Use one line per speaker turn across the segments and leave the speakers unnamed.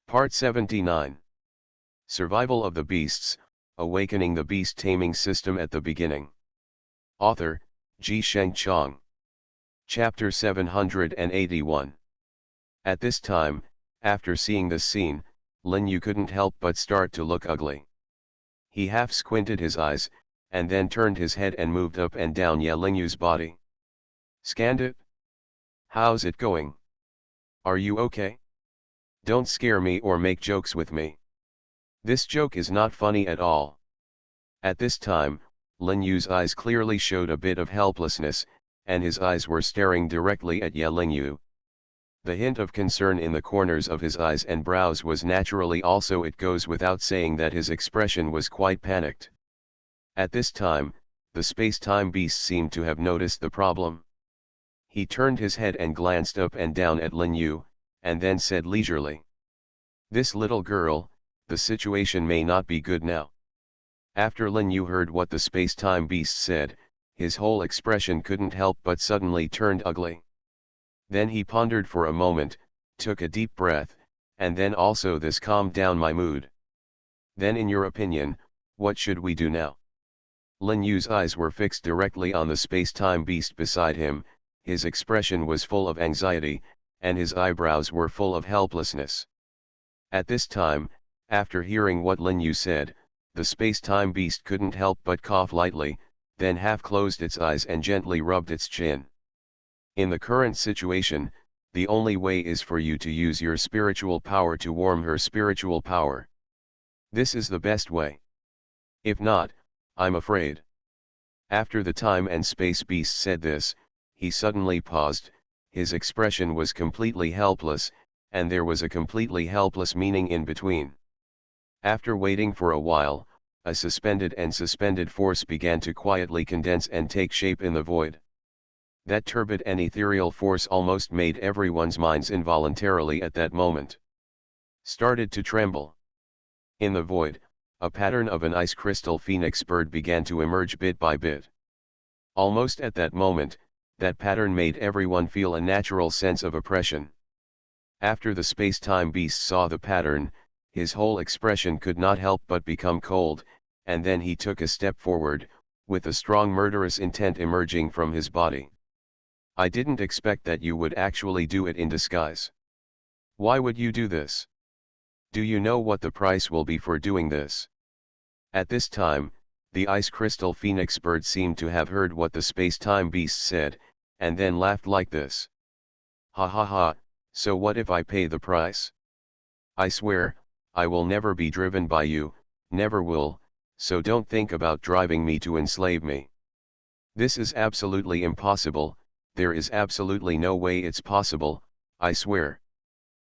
Part 79. Survival of the Beasts, Awakening the Beast Taming System at the Beginning. Author, Ji Sheng Chong. Chapter 781. At this time, after seeing this scene, Lin Yu couldn't help but start to look ugly. He half squinted his eyes, and then turned his head and moved up and down Lin Yu's body. "Scanned it? How's it going? Are you okay? Don't scare me or make jokes with me. This joke is not funny at all." At this time, Lin Yu's eyes clearly showed a bit of helplessness, and his eyes were staring directly at Lin Yu. The hint of concern in the corners of his eyes and brows was naturally also, it goes without saying, that his expression was quite panicked. At this time, the space-time beast seemed to have noticed the problem. He turned his head and glanced up and down at Lin Yu, and then said leisurely, "This little girl, the situation may not be good now." After Lin Yu heard what the space-time beast said, his whole expression couldn't help but suddenly turned ugly. Then he pondered for a moment, took a deep breath, and then also this calmed down my mood. "Then in your opinion, what should we do now?" Lin Yu's eyes were fixed directly on the space-time beast beside him, his expression was full of anxiety, and his eyebrows were full of helplessness. At this time, after hearing what Lin Yu said, the space-time beast couldn't help but cough lightly, then half closed its eyes and gently rubbed its chin. "In the current situation, the only way is for you to use your spiritual power to warm her spiritual power. This is the best way. If not, I'm afraid." After the time and space beast said this, he suddenly paused, his expression was completely helpless, and there was a completely helpless meaning in between. After waiting for a while, a suspended force began to quietly condense and take shape in the void. That turbid and ethereal force almost made everyone's minds involuntarily at that moment started to tremble. In the void, a pattern of an ice crystal phoenix bird began to emerge bit by bit. Almost at that moment, that pattern made everyone feel a natural sense of oppression. After the space-time beast saw the pattern, his whole expression could not help but become cold, and then he took a step forward, with a strong murderous intent emerging from his body. "I didn't expect that you would actually do it in disguise. Why would you do this? Do you know what the price will be for doing this?" At this time, the ice crystal phoenix bird seemed to have heard what the space-time beast said, and then laughed like this. "Ha ha ha, so what if I pay the price? I swear, I will never be driven by you, never will, so don't think about driving me to enslave me. This is absolutely impossible, there is absolutely no way it's possible, I swear."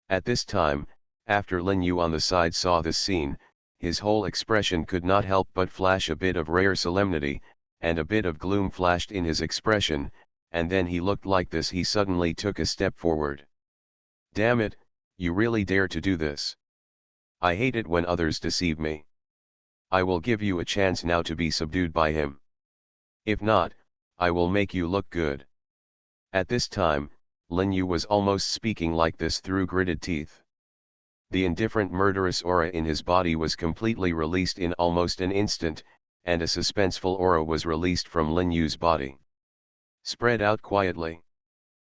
At this time, after Lin Yu on the side saw this scene, his whole expression could not help but flash a bit of rare solemnity, and a bit of gloom flashed in his expression, and then he looked like this. He suddenly took a step forward. "Damn it, you really dare to do this? I hate it when others deceive me. I will give you a chance now to be subdued by him. If not, I will make you look good." At this time, Lin Yu was almost speaking like this through gritted teeth. The indifferent murderous aura in his body was completely released in almost an instant, and a suspenseful aura was released from Lin Yu's body. Spread out quietly.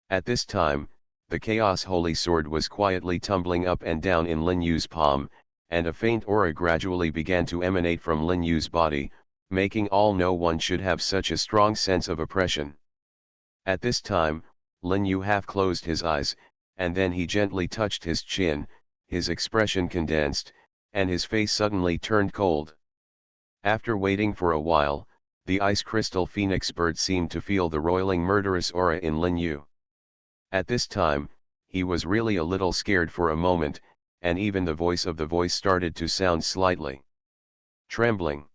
At this time, the Chaos Holy Sword was quietly tumbling up and down in Lin Yu's palm, and a faint aura gradually began to emanate from Lin Yu's body, making all no one should have such a strong sense of oppression. At this time, Lin Yu half closed his eyes, and then he gently touched his chin, his expression condensed, and his face suddenly turned cold. After waiting for a while, the ice crystal phoenix bird seemed to feel the roiling murderous aura in Lin Yu. At this time, he was really a little scared for a moment, and even the voice started to sound slightly trembling.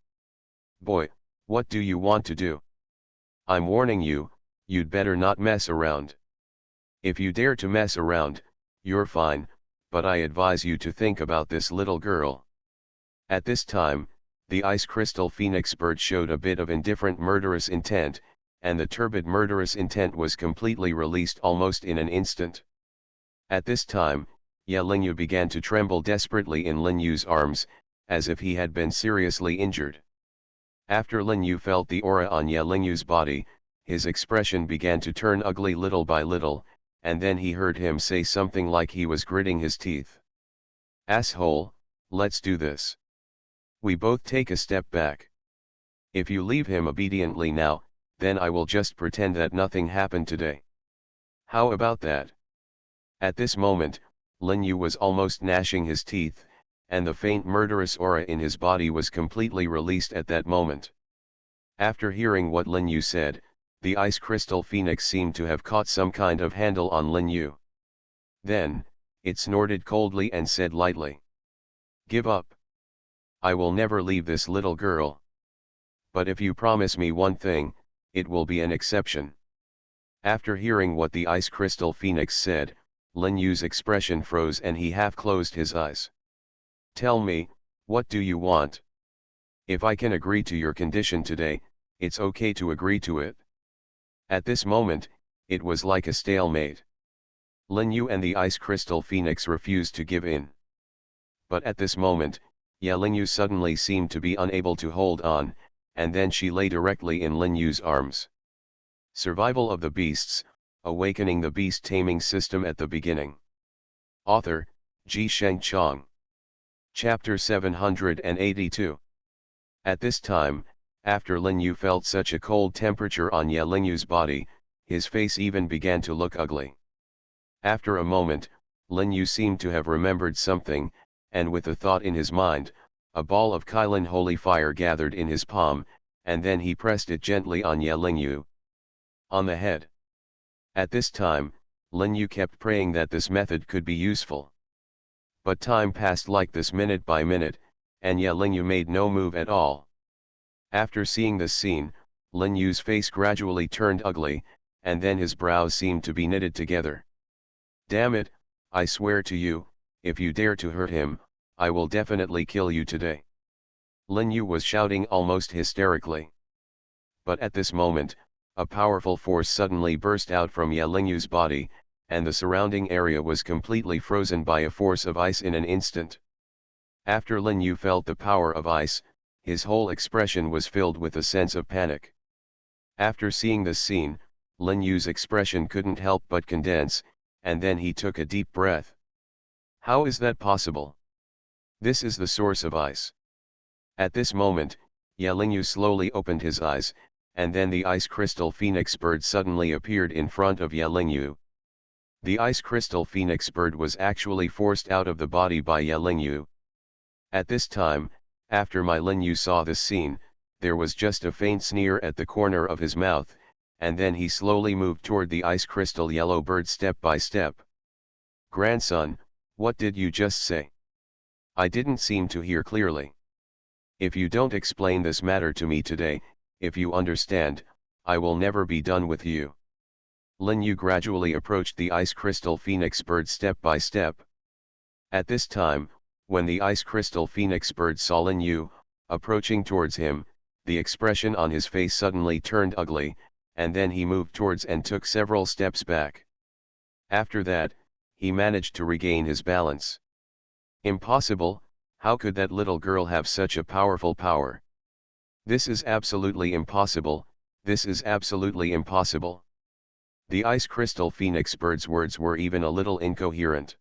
"Boy, what do you want to do? I'm warning you, you'd better not mess around. If you dare to mess around, you're fine, but I advise you to think about this little girl." At this time, the ice crystal phoenix bird showed a bit of indifferent murderous intent, and the turbid murderous intent was completely released almost in an instant. At this time, Ye Lingyu began to tremble desperately in Lin Yu's arms, as if he had been seriously injured. After Lin Yu felt the aura on Ye Lingyu's body, his expression began to turn ugly little by little, and then he heard him say something like he was gritting his teeth. "Asshole, let's do this. We both take a step back. If you leave him obediently now, then I will just pretend that nothing happened today. How about that?" At this moment, Lin Yu was almost gnashing his teeth, and the faint murderous aura in his body was completely released at that moment. After hearing what Lin Yu said, the ice crystal phoenix seemed to have caught some kind of handle on Lin Yu. Then, it snorted coldly and said lightly, "Give up. I will never leave this little girl. But if you promise me one thing, it will be an exception." After hearing what the ice crystal phoenix said, Lin Yu's expression froze and he half closed his eyes. "Tell me, what do you want? If I can agree to your condition today, it's okay to agree to it." At this moment, it was like a stalemate. Lin Yu and the ice crystal phoenix refused to give in. But at this moment, Ye Lingyu suddenly seemed to be unable to hold on, and then she lay directly in Lin Yu's arms. Survival of the Beasts, Awakening the Beast Taming System at the Beginning. Author, Sheng Chong. Chapter 782. At this time, after Lin Yu felt such a cold temperature on Ye Lingyu's body, his face even began to look ugly. After a moment, Lin Yu seemed to have remembered something, and with a thought in his mind, a ball of Kylin holy fire gathered in his palm, and then he pressed it gently on Ye Lingyu on the head. At this time, Lin Yu kept praying that this method could be useful. But time passed like this minute by minute, and Ye Lingyu made no move at all. After seeing this scene, Lin Yu's face gradually turned ugly, and then his brows seemed to be knitted together. "Damn it, I swear to you, if you dare to hurt him, I will definitely kill you today." Lin Yu was shouting almost hysterically. But at this moment, a powerful force suddenly burst out from Ye Lingyu's body, and the surrounding area was completely frozen by a force of ice in an instant. After Lin Yu felt the power of ice, his whole expression was filled with a sense of panic. After seeing this scene, Lin Yu's expression couldn't help but condense, and then he took a deep breath. "How is that possible? This is the source of ice." At this moment, Ye Lingyu slowly opened his eyes, and then the ice crystal phoenix bird suddenly appeared in front of Ye Lingyu. The ice crystal phoenix bird was actually forced out of the body by Ye Lingyu. At this time, after Lin Yu saw this scene, there was just a faint sneer at the corner of his mouth, and then he slowly moved toward the ice crystal yellow bird step by step. "Grandson, what did you just say? I didn't seem to hear clearly. If you don't explain this matter to me today, if you understand, I will never be done with you." Lin Yu gradually approached the ice crystal phoenix bird step by step. At this time, when the ice crystal phoenix bird saw Lin Yu approaching towards him, the expression on his face suddenly turned ugly, and then he moved towards and took several steps back. After that, he managed to regain his balance. "Impossible, how could that little girl have such a powerful power? This is absolutely impossible, this is absolutely impossible." The ice crystal phoenix bird's words were even a little incoherent.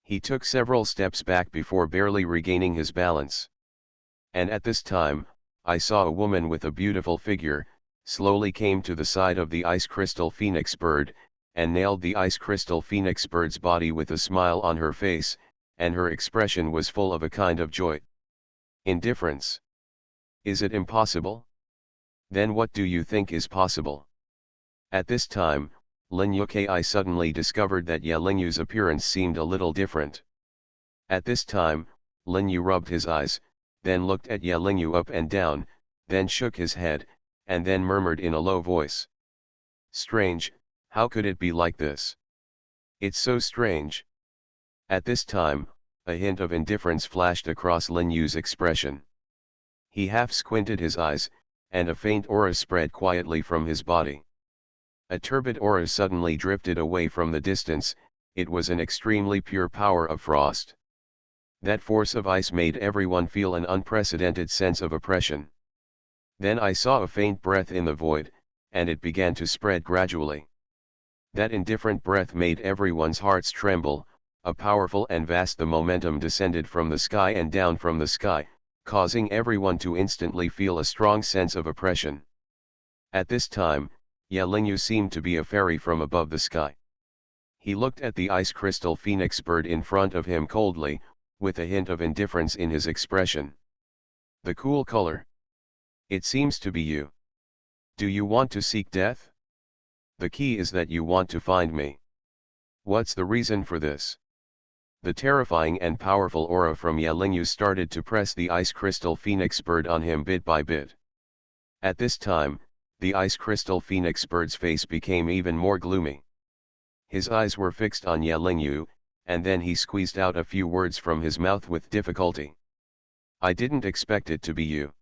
He took several steps back before barely regaining his balance. And at this time, I saw a woman with a beautiful figure, slowly came to the side of the ice crystal phoenix bird, and nailed the ice crystal phoenix bird's body with a smile on her face, and her expression was full of a kind of joy. Indifference. Is it impossible? Then what do you think is possible? At this time, Lin Yuki suddenly discovered that Ye Lingyu's appearance seemed a little different. At this time, Lin Yu rubbed his eyes, then looked at Ye Lingyu up and down, then shook his head, and then murmured in a low voice. "Strange, how could it be like this? It's so strange." At this time, a hint of indifference flashed across Lin Yu's expression. He half squinted his eyes, and a faint aura spread quietly from his body. A turbid aura suddenly drifted away from the distance, it was an extremely pure power of frost. That force of ice made everyone feel an unprecedented sense of oppression. Then I saw a faint breath in the void, and it began to spread gradually. That indifferent breath made everyone's hearts tremble, a powerful and vast the momentum descended from the sky and down from the sky, causing everyone to instantly feel a strong sense of oppression. At this time, Yelingyu seemed to be a fairy from above the sky. He looked at the ice crystal phoenix bird in front of him coldly, with a hint of indifference in his expression. The cool color. It seems to be you. Do you want to seek death? The key is that you want to find me. What's the reason for this? The terrifying and powerful aura from Yelingyu started to press the ice crystal phoenix bird on him bit by bit. At this time, the ice crystal phoenix bird's face became even more gloomy. His eyes were fixed on Yelingyu, and then he squeezed out a few words from his mouth with difficulty. I didn't expect it to be you.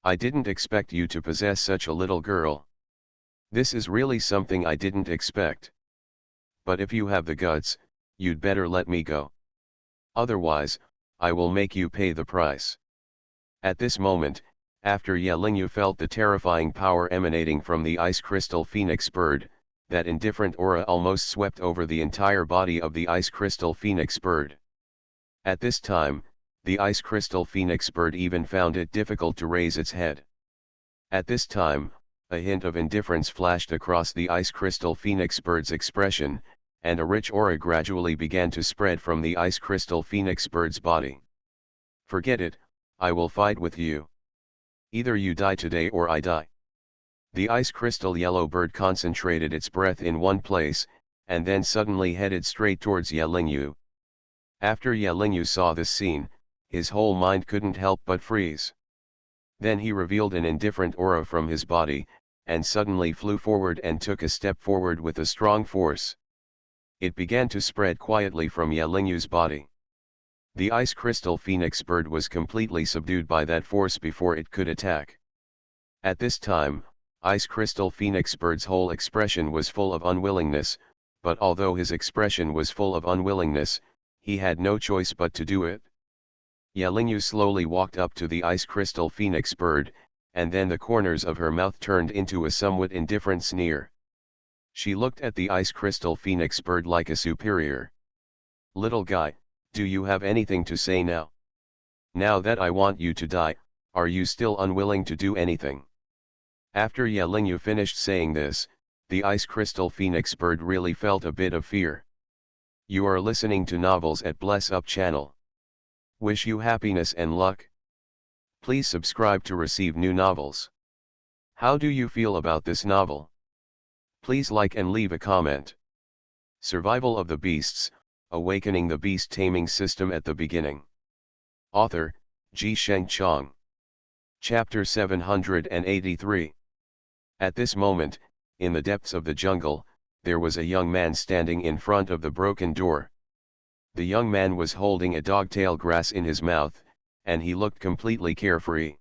I didn't expect you to possess such a little girl. This is really something I didn't expect. But if you have the guts, you'd better let me go. Otherwise, I will make you pay the price. At this moment, after Yelingyu felt the terrifying power emanating from the ice crystal phoenix bird, that indifferent aura almost swept over the entire body of the ice crystal phoenix bird. At this time, the ice crystal phoenix bird even found it difficult to raise its head. At this time, a hint of indifference flashed across the ice crystal phoenix bird's expression, and a rich aura gradually began to spread from the ice crystal phoenix bird's body. Forget it, I will fight with you. Either you die today or I die. The ice crystal yellow bird concentrated its breath in one place, and then suddenly headed straight towards Yelingyu. After Yelingyu saw this scene, his whole mind couldn't help but freeze. Then he revealed an indifferent aura from his body, and suddenly flew forward and took a step forward with a strong force. It began to spread quietly from Yelingyu's body. The ice crystal phoenix bird was completely subdued by that force before it could attack. At this time, ice crystal phoenix bird's whole expression was full of unwillingness, but although his expression was full of unwillingness, he had no choice but to do it. Yelingyu slowly walked up to the ice crystal phoenix bird, and then the corners of her mouth turned into a somewhat indifferent sneer. She looked at the ice crystal phoenix bird like a superior. Little guy, do you have anything to say now? Now that I want you to die, are you still unwilling to do anything? After Yelingyu finished saying this, the ice crystal phoenix bird really felt a bit of fear. You are listening to novels at Bless Up channel. Wish you happiness and luck. Please subscribe to receive new novels. How do you feel about this novel? Please like and leave a comment. Survival of the Beasts, Awakening the Beast Taming System at the Beginning. Author, Ji Sheng Chong. Chapter 783. At this moment, in the depths of the jungle, there was a young man standing in front of the broken door. The young man was holding a dogtail grass in his mouth, and he looked completely carefree.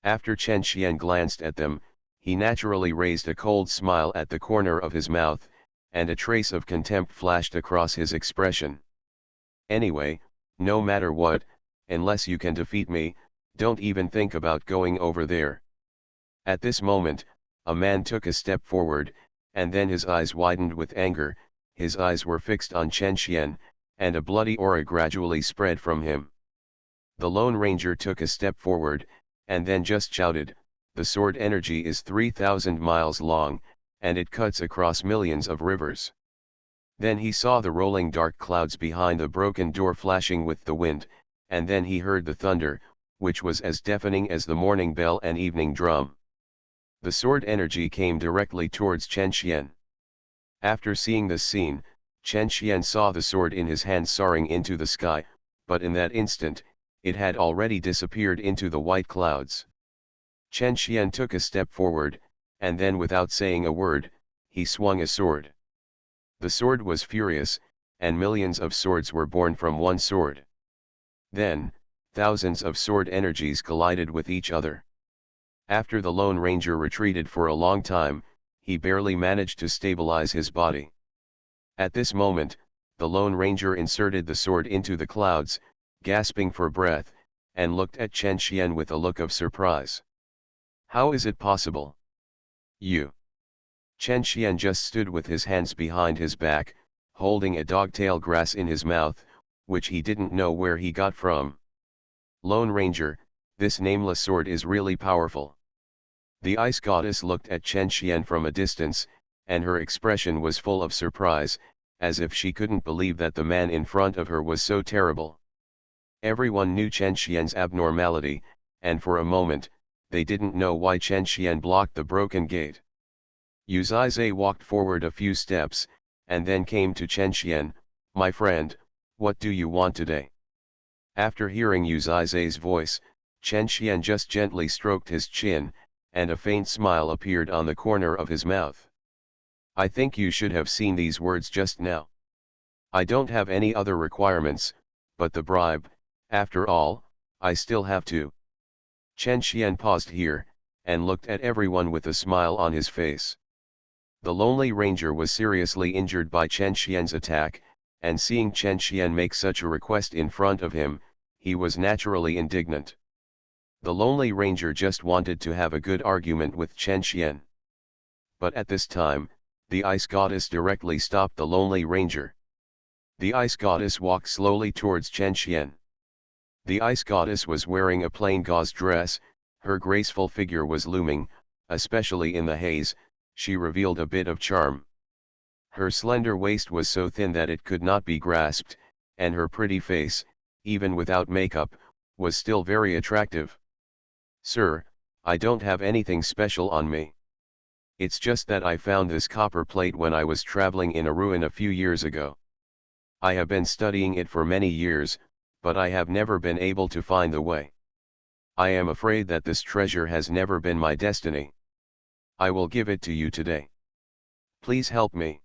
After Chen Xian glanced at them, he naturally raised a cold smile at the corner of his mouth, and a trace of contempt flashed across his expression. Anyway, no matter what, unless you can defeat me, don't even think about going over there. At this moment, a man took a step forward, and then his eyes widened with anger, his eyes were fixed on Chen Xian, and a bloody aura gradually spread from him. The Lone Ranger took a step forward, and then just shouted, "The sword energy is 3,000 miles long, and it cuts across millions of rivers." Then he saw the rolling dark clouds behind the broken door flashing with the wind, and then he heard the thunder, which was as deafening as the morning bell and evening drum. The sword energy came directly towards Chen Xian. After seeing this scene, Chen Xian saw the sword in his hand soaring into the sky, but in that instant, it had already disappeared into the white clouds. Chen Xian took a step forward, and then without saying a word, he swung a sword. The sword was furious, and millions of swords were born from one sword. Then, thousands of sword energies collided with each other. After the Lone Ranger retreated for a long time, he barely managed to stabilize his body. At this moment, The Lone Ranger inserted the sword into the clouds, gasping for breath, and looked at Chen Qian with a look of surprise. How is it possible? You. Chen Qian just stood with his hands behind his back, holding a dogtail grass in his mouth, which he didn't know where he got from. Lone Ranger, this nameless sword is really powerful. The ice goddess looked at Chen Qian from a distance, and her expression was full of surprise, as if she couldn't believe that the man in front of her was so terrible. Everyone knew Chen Qian's abnormality, and for a moment, they didn't know why Chen Qian blocked the broken gate. Yu Zizai walked forward a few steps, and then came to Chen Qian. My friend, what do you want today? After hearing Yu Zizai's voice, Chen Qian just gently stroked his chin, and a faint smile appeared on the corner of his mouth. I think you should have seen these words just now. I don't have any other requirements, but the bribe, after all, I still have to. Chen Qian paused here, and looked at everyone with a smile on his face. The Lonely Ranger was seriously injured by Chen Qian's attack, and seeing Chen Qian make such a request in front of him, he was naturally indignant. The Lonely Ranger just wanted to have a good argument with Chen Qian. But at this time, the Ice Goddess directly stopped the Lonely Ranger. The Ice Goddess walked slowly towards Chen Qian. The Ice Goddess was wearing a plain gauze dress, her graceful figure was looming, especially in the haze, she revealed a bit of charm. Her slender waist was so thin that it could not be grasped, and her pretty face, even without makeup, was still very attractive. Sir, I don't have anything special on me. It's just that I found this copper plate when I was traveling in a ruin a few years ago. I have been studying it for many years, but I have never been able to find the way. I am afraid that this treasure has never been my destiny. I will give it to you today. Please help me.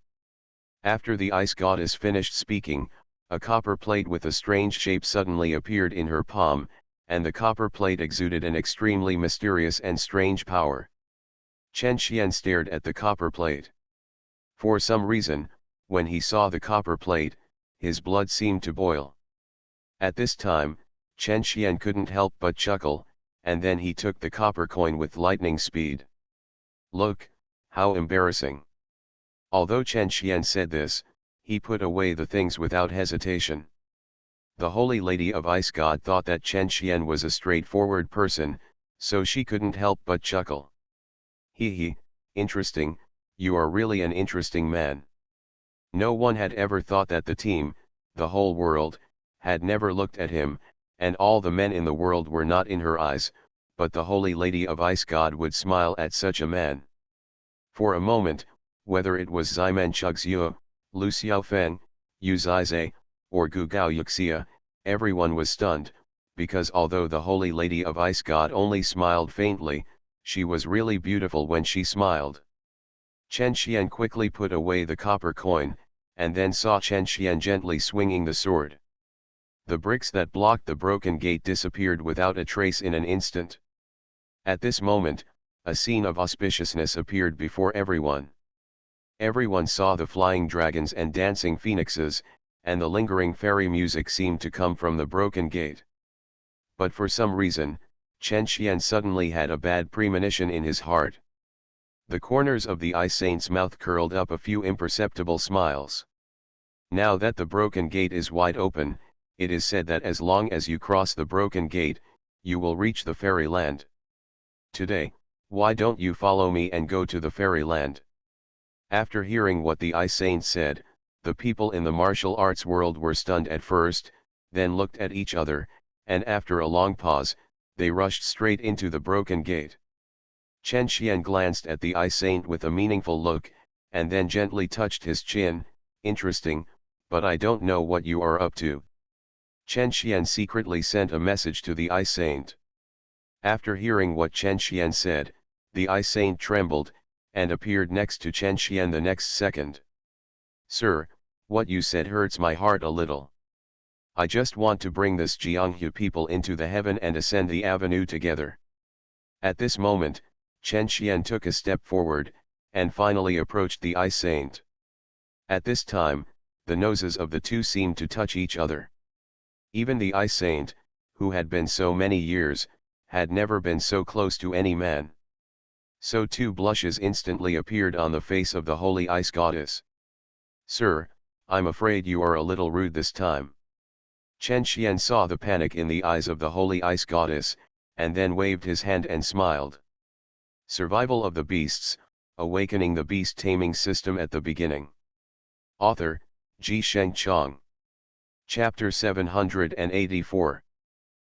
After the Ice Goddess finished speaking, a copper plate with a strange shape suddenly appeared in her palm, and the copper plate exuded an extremely mysterious and strange power. Chen Qian stared at the copper plate. For some reason, when he saw the copper plate, his blood seemed to boil. At this time, Chen Qian couldn't help but chuckle, and then he took the copper coin with lightning speed. Look, how embarrassing. Although Chen Qian said this, he put away the things without hesitation. The Holy Lady of Ice God thought that Chen Qian was a straightforward person, so she couldn't help but chuckle. Hee, interesting, you are really an interesting man. No one had ever thought that the team, the whole world, had never looked at him, and all the men in the world were not in her eyes, but the Holy Lady of Ice God would smile at such a man. For a moment, whether it was Ximen Chugxiu, Lu Xiaofeng, Yu Zizai, or Gu Gao Yuxia, everyone was stunned, because although the Holy Lady of Ice God only smiled faintly, she was really beautiful when she smiled. Chen Qian quickly put away the copper coin, and then saw Chen Qian gently swinging the sword. The bricks that blocked the broken gate disappeared without a trace in an instant. At this moment, a scene of auspiciousness appeared before everyone. Everyone saw the flying dragons and dancing phoenixes, and the lingering fairy music seemed to come from the broken gate. But for some reason, Chen Qian suddenly had a bad premonition in his heart. The corners of the Ice Saint's mouth curled up a few imperceptible smiles. Now that the broken gate is wide open, it is said that as long as you cross the broken gate, you will reach the fairyland. Today, why don't you follow me and go to the fairyland? After hearing what the Ice Saint said, the people in the martial arts world were stunned at first, then looked at each other, and after a long pause, they rushed straight into the broken gate. Chen Qian glanced at the Ice Saint with a meaningful look, and then gently touched his chin. Interesting, but I don't know what you are up to. Chen Qian secretly sent a message to the Ice Saint. After hearing what Chen Qian said, the Ice Saint trembled, and appeared next to Chen Qian the next second. Sir, what you said hurts my heart a little. I just want to bring this Jianghu people into the heaven and ascend the avenue together. At this moment, Chen Qian took a step forward, and finally approached the Ice Saint. At this time, the noses of the two seemed to touch each other. Even the ice saint, who had been so many years, had never been so close to any man. So two blushes instantly appeared on the face of the holy ice goddess. "Sir, I'm afraid you are a little rude this time." Chen Xian saw the panic in the eyes of the holy ice goddess, and then waved his hand and smiled. Survival of the Beasts, Awakening the Beast Taming System at the Beginning. Author, Ji Sheng Chong. Chapter 784.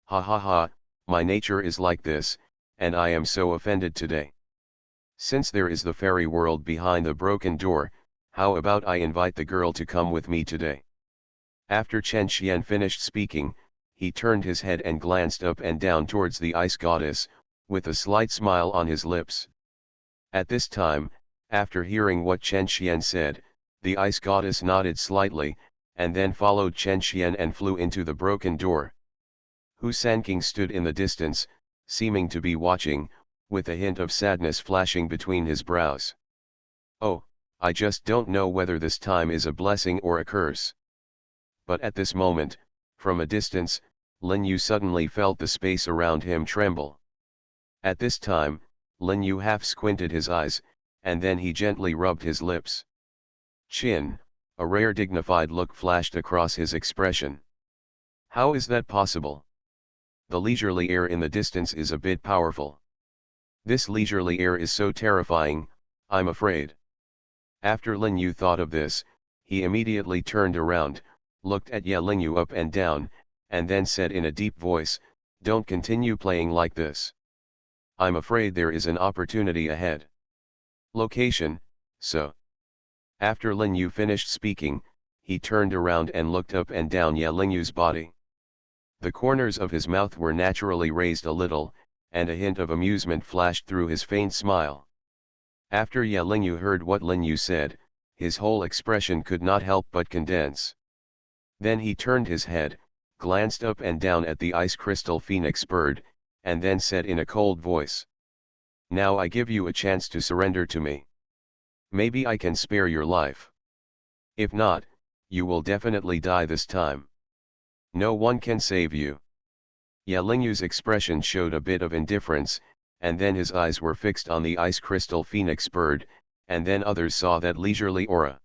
Ha ha ha, my nature is like this, and I am so offended today. Since there is the fairy world behind the broken door, how about I invite the girl to come with me today? After Chen Xian finished speaking, he turned his head and glanced up and down towards the ice goddess, with a slight smile on his lips. At this time, after hearing what Chen Xian said, the ice goddess nodded slightly, and then followed Chen Xian and flew into the broken door. Hu Sanking stood in the distance, seeming to be watching, with a hint of sadness flashing between his brows. "Oh, I just don't know whether this time is a blessing or a curse." But at this moment, from a distance, Lin Yu suddenly felt the space around him tremble. At this time, Lin Yu half squinted his eyes, and then he gently rubbed his lips. "Chin," a rare dignified look flashed across his expression. "How is that possible? The leisurely air in the distance is a bit powerful. This leisurely air is so terrifying, I'm afraid." After Lin Yu thought of this, he immediately turned around, looked at Ye Lingyu up and down, and then said in a deep voice, "Don't continue playing like this. I'm afraid there is an opportunity ahead." Location, so. After Lin Yu finished speaking, he turned around and looked up and down Ye Lingyu's body. The corners of his mouth were naturally raised a little, and a hint of amusement flashed through his faint smile. After Ye Lingyu heard what Lin Yu said, his whole expression could not help but condense. Then he turned his head, glanced up and down at the ice crystal phoenix bird, and then said in a cold voice, "Now I give you a chance to surrender to me. Maybe I can spare your life. If not, you will definitely die this time. No one can save you." Ye Lingyu's expression showed a bit of indifference, and then his eyes were fixed on the ice crystal phoenix bird, and then others saw that leisurely aura.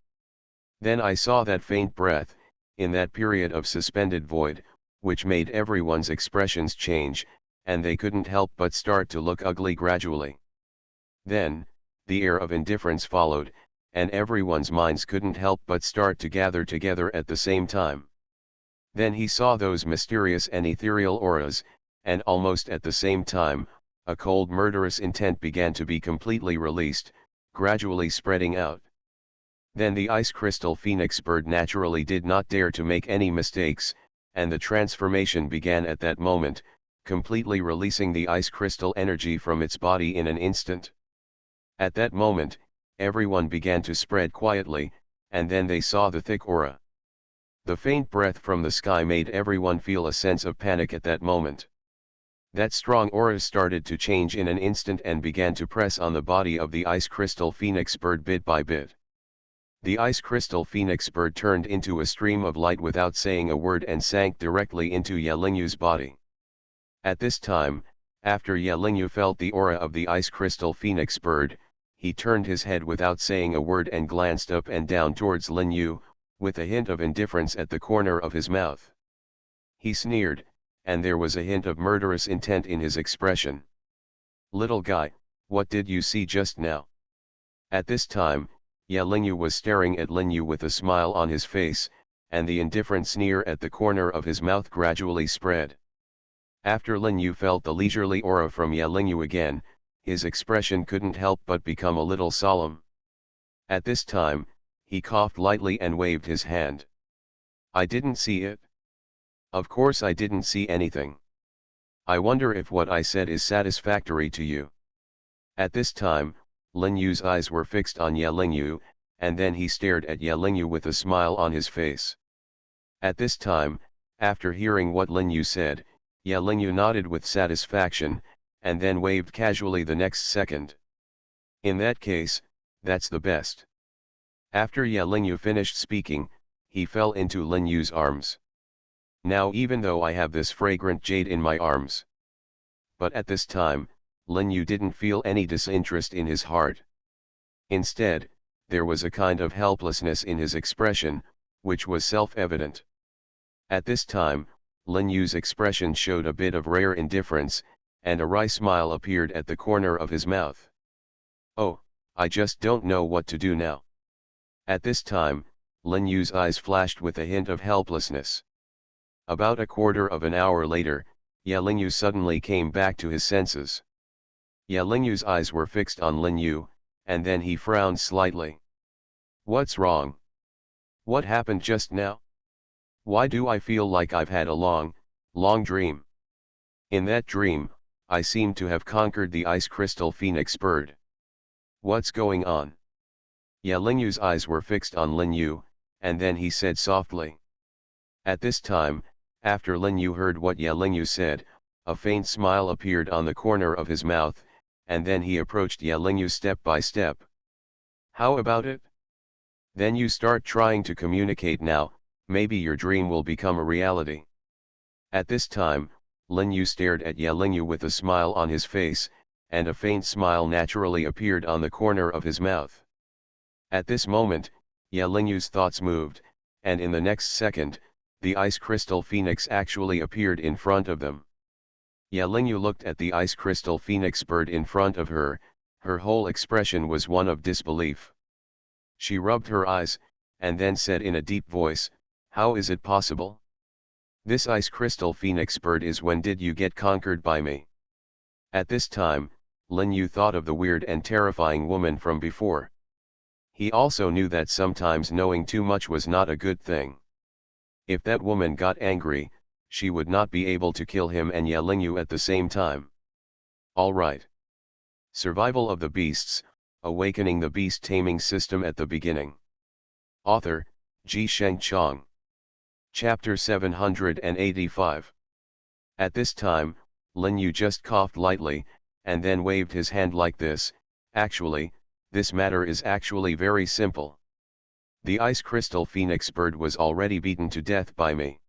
Then I saw that faint breath, in that period of suspended void, which made everyone's expressions change, and they couldn't help but start to look ugly gradually. Then, the air of indifference followed, and everyone's minds couldn't help but start to gather together at the same time. Then he saw those mysterious and ethereal auras, and almost at the same time, a cold murderous intent began to be completely released, gradually spreading out. Then the ice crystal phoenix bird naturally did not dare to make any mistakes, and the transformation began at that moment, completely releasing the ice crystal energy from its body in an instant. At that moment, everyone began to spread quietly, and then they saw the thick aura. The faint breath from the sky made everyone feel a sense of panic at that moment. That strong aura started to change in an instant and began to press on the body of the ice crystal phoenix bird bit by bit. The ice crystal phoenix bird turned into a stream of light without saying a word and sank directly into Ye Lingyu's body. At this time, after Ye Lingyu felt the aura of the ice crystal phoenix bird, he turned his head without saying a word and glanced up and down towards Lin Yu, with a hint of indifference at the corner of his mouth. He sneered, and there was a hint of murderous intent in his expression. "Little guy, what did you see just now?" At this time, Ye Lingyu was staring at Lin Yu with a smile on his face, and the indifferent sneer at the corner of his mouth gradually spread. After Lin Yu felt the leisurely aura from Ye Lingyu again, his expression couldn't help but become a little solemn. At this time, he coughed lightly and waved his hand. "I didn't see it. Of course I didn't see anything. I wonder if what I said is satisfactory to you." At this time, Lin Yu's eyes were fixed on Ye Lingyu, and then he stared at Ye Lingyu with a smile on his face. At this time, after hearing what Lin Yu said, Ye Lingyu nodded with satisfaction, and then waved casually the next second. "In that case, that's the best." After Ye Lingyu finished speaking, he fell into Lin Yu's arms. Now even though I have this fragrant jade in my arms. But at this time, Lin Yu didn't feel any disinterest in his heart. Instead, there was a kind of helplessness in his expression, which was self-evident. At this time, Lin Yu's expression showed a bit of rare indifference, and a wry smile appeared at the corner of his mouth. Oh, I just don't know what to do now. At this time, Lin Yu's eyes flashed with a hint of helplessness. About a quarter of an hour later, Ye Lingyu suddenly came back to his senses. Ye Lingyu's eyes were fixed on Lin Yu, and then he frowned slightly. What's wrong? What happened just now? Why do I feel like I've had a long dream? In that dream, I seem to have conquered the ice crystal phoenix bird. What's going on? Ye Lingyu's eyes were fixed on Lin Yu, and then he said softly. At this time, after Lin Yu heard what Ye Lingyu said, a faint smile appeared on the corner of his mouth, and then he approached Ye Lingyu step by step. How about it? Then you start trying to communicate now, maybe your dream will become a reality. At this time, Lin Yu stared at Ye Lingyu with a smile on his face, and a faint smile naturally appeared on the corner of his mouth. At this moment, Ye Lingyu's thoughts moved, and in the next second, the ice crystal phoenix actually appeared in front of them. Ye Lingyu looked at the ice crystal phoenix bird in front of her, her whole expression was one of disbelief. She rubbed her eyes, and then said in a deep voice, "How is it possible? This ice crystal phoenix bird is when did you get conquered by me?" At this time, Lin Yu thought of the weird and terrifying woman from before. He also knew that sometimes knowing too much was not a good thing. If that woman got angry, she would not be able to kill him and Ye Lingyu at the same time. Alright. Survival of the Beasts, Awakening the Beast Taming System at the Beginning. Author, Ji Sheng Chong. Chapter 785. At this time, Lin Yu just coughed lightly, and then waved his hand like this. Actually, this matter is actually very simple. The ice crystal phoenix bird was already beaten to death by me.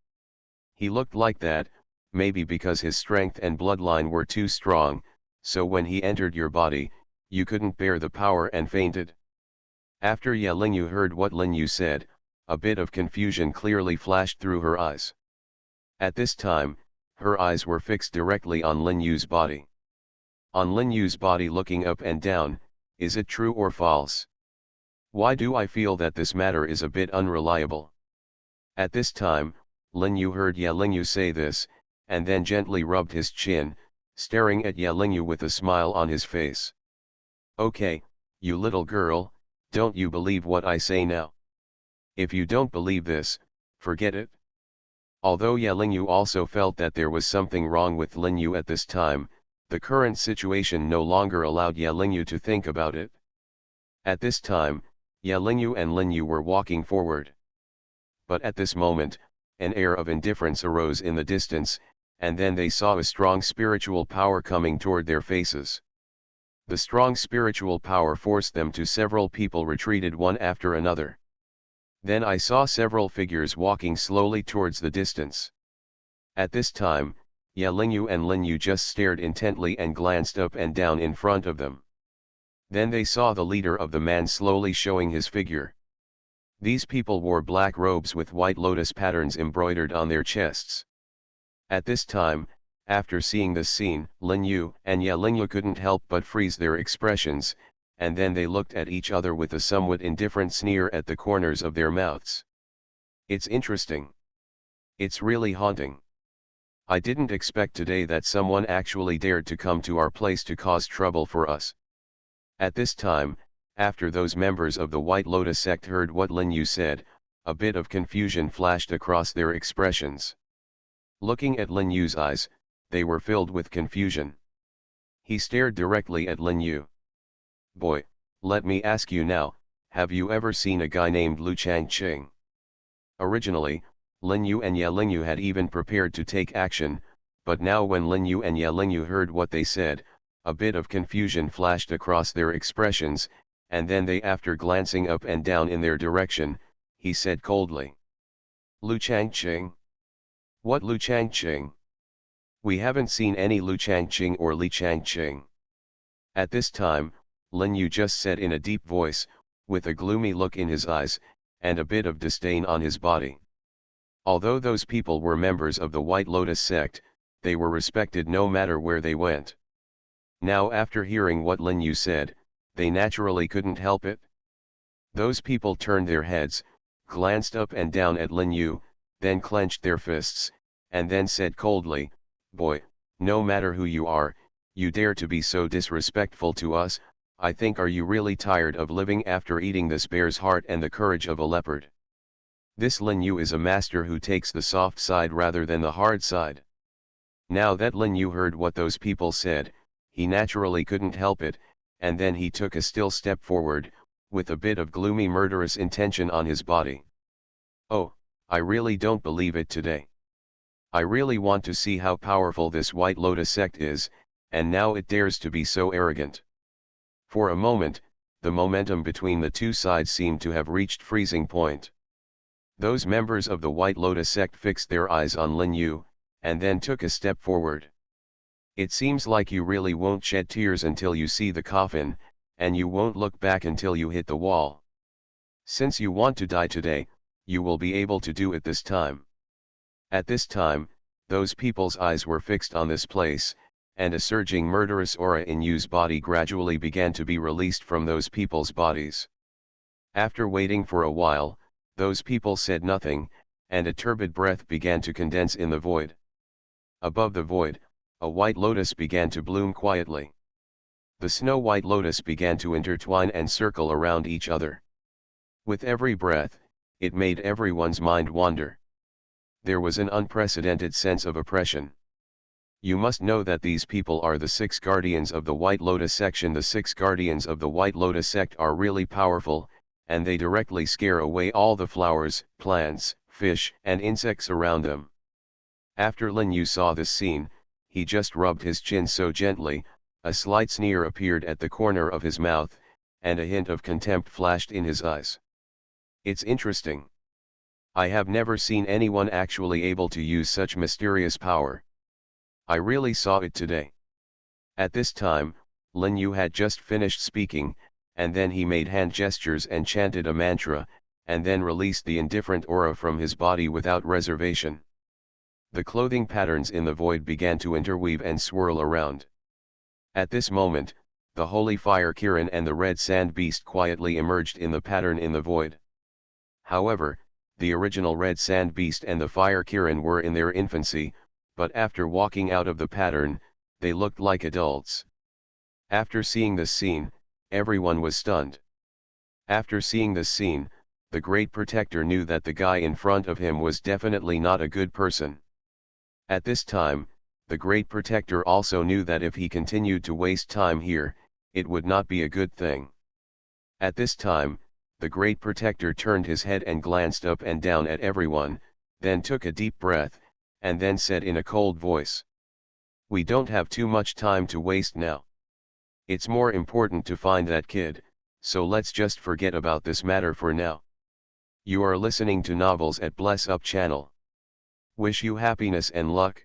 He looked like that, maybe because his strength and bloodline were too strong, so when he entered your body, you couldn't bear the power and fainted. After Ye Lingyu heard what Lin Yu said, a bit of confusion clearly flashed through her eyes. At this time, her eyes were fixed directly on Lin Yu's body. On Lin Yu's body looking up and down, is it true or false? Why do I feel that this matter is a bit unreliable? At this time, Lin Yu heard Ye Lingyu say this, and then gently rubbed his chin, staring at Ye Lingyu with a smile on his face. Okay, you little girl, don't you believe what I say now? If you don't believe this, forget it. Although Ye Lingyu also felt that there was something wrong with Lin Yu at this time, the current situation no longer allowed Ye Lingyu to think about it. At this time, Ye Lingyu and Lin Yu were walking forward. But at this moment, an air of indifference arose in the distance, and then they saw a strong spiritual power coming toward their faces. The strong spiritual power forced them to several people retreated one after another. Then I saw several figures walking slowly towards the distance. At this time, Ye Lingyu and Lin Yu just stared intently and glanced up and down in front of them. Then they saw the leader of the man slowly showing his figure. These people wore black robes with white lotus patterns embroidered on their chests. At this time, after seeing this scene, Lin Yu and Ye Lingyu couldn't help but freeze their expressions, and then they looked at each other with a somewhat indifferent sneer at the corners of their mouths. It's interesting. It's really haunting. I didn't expect today that someone actually dared to come to our place to cause trouble for us. At this time, after those members of the White Lotus sect heard what Lin Yu said, a bit of confusion flashed across their expressions. Looking at Lin Yu's eyes, they were filled with confusion. He stared directly at Lin Yu. Boy, let me ask you now, have you ever seen a guy named Lu Changqing? Originally, Lin Yu and Ye Lingyu had even prepared to take action, but now when Lin Yu and Ye Lingyu heard what they said, a bit of confusion flashed across their expressions, and then they, after glancing up and down in their direction, he said coldly, Lu Changqing? What Lu Changqing? We haven't seen any Lu Changqing or Li Changqing. At this time, Lin Yu just said in a deep voice, with a gloomy look in his eyes, and a bit of disdain on his body. Although those people were members of the White Lotus sect, they were respected no matter where they went. Now after hearing what Lin Yu said, they naturally couldn't help it. Those people turned their heads, glanced up and down at Lin Yu, then clenched their fists, and then said coldly, "Boy, no matter who you are, you dare to be so disrespectful to us. I think, are you really tired of living after eating this bear's heart and the courage of a leopard?" This Lin Yu is a master who takes the soft side rather than the hard side. Now that Lin Yu heard what those people said, he naturally couldn't help it, and then he took a still step forward, with a bit of gloomy murderous intention on his body. "Oh, I really don't believe it today. I really want to see how powerful this White Lotus sect is, and now it dares to be so arrogant." For a moment, the momentum between the two sides seemed to have reached freezing point. Those members of the White Lotus sect fixed their eyes on Lin Yu, and then took a step forward. "It seems like you really won't shed tears until you see the coffin, and you won't look back until you hit the wall. Since you want to die today, you will be able to do it this time." At this time, those people's eyes were fixed on this place, and a surging murderous aura in Yu's body gradually began to be released from those people's bodies. After waiting for a while, those people said nothing, and a turbid breath began to condense in the void. Above the void, a white lotus began to bloom quietly. The snow-white lotus began to intertwine and circle around each other. With every breath, it made everyone's mind wander. There was an unprecedented sense of oppression. You must know that these people are the 6 guardians of the White Lotus section. The 6 guardians of the White Lotus sect are really powerful, and they directly scare away all the flowers, plants, fish, and insects around them. After Lin Yu saw this scene, he just rubbed his chin so gently, a slight sneer appeared at the corner of his mouth, and a hint of contempt flashed in his eyes. "It's interesting. I have never seen anyone actually able to use such mysterious power. I really saw it today." At this time, Lin Yu had just finished speaking, and then he made hand gestures and chanted a mantra, and then released the indifferent aura from his body without reservation. The clothing patterns in the void began to interweave and swirl around. At this moment, the holy fire Kirin and the red sand beast quietly emerged in the pattern in the void. However, the original red sand beast and the fire Kirin were in their infancy, but after walking out of the pattern, they looked like adults. After seeing this scene, everyone was stunned. After seeing this scene, the Great Protector knew that the guy in front of him was definitely not a good person. At this time, the Great Protector also knew that if he continued to waste time here, it would not be a good thing. At this time, the Great Protector turned his head and glanced up and down at everyone, then took a deep breath, and then said in a cold voice, "We don't have too much time to waste now. It's more important to find that kid, so let's just forget about this matter for now." You are listening to Novels at Bless Up channel. Wish you happiness and luck.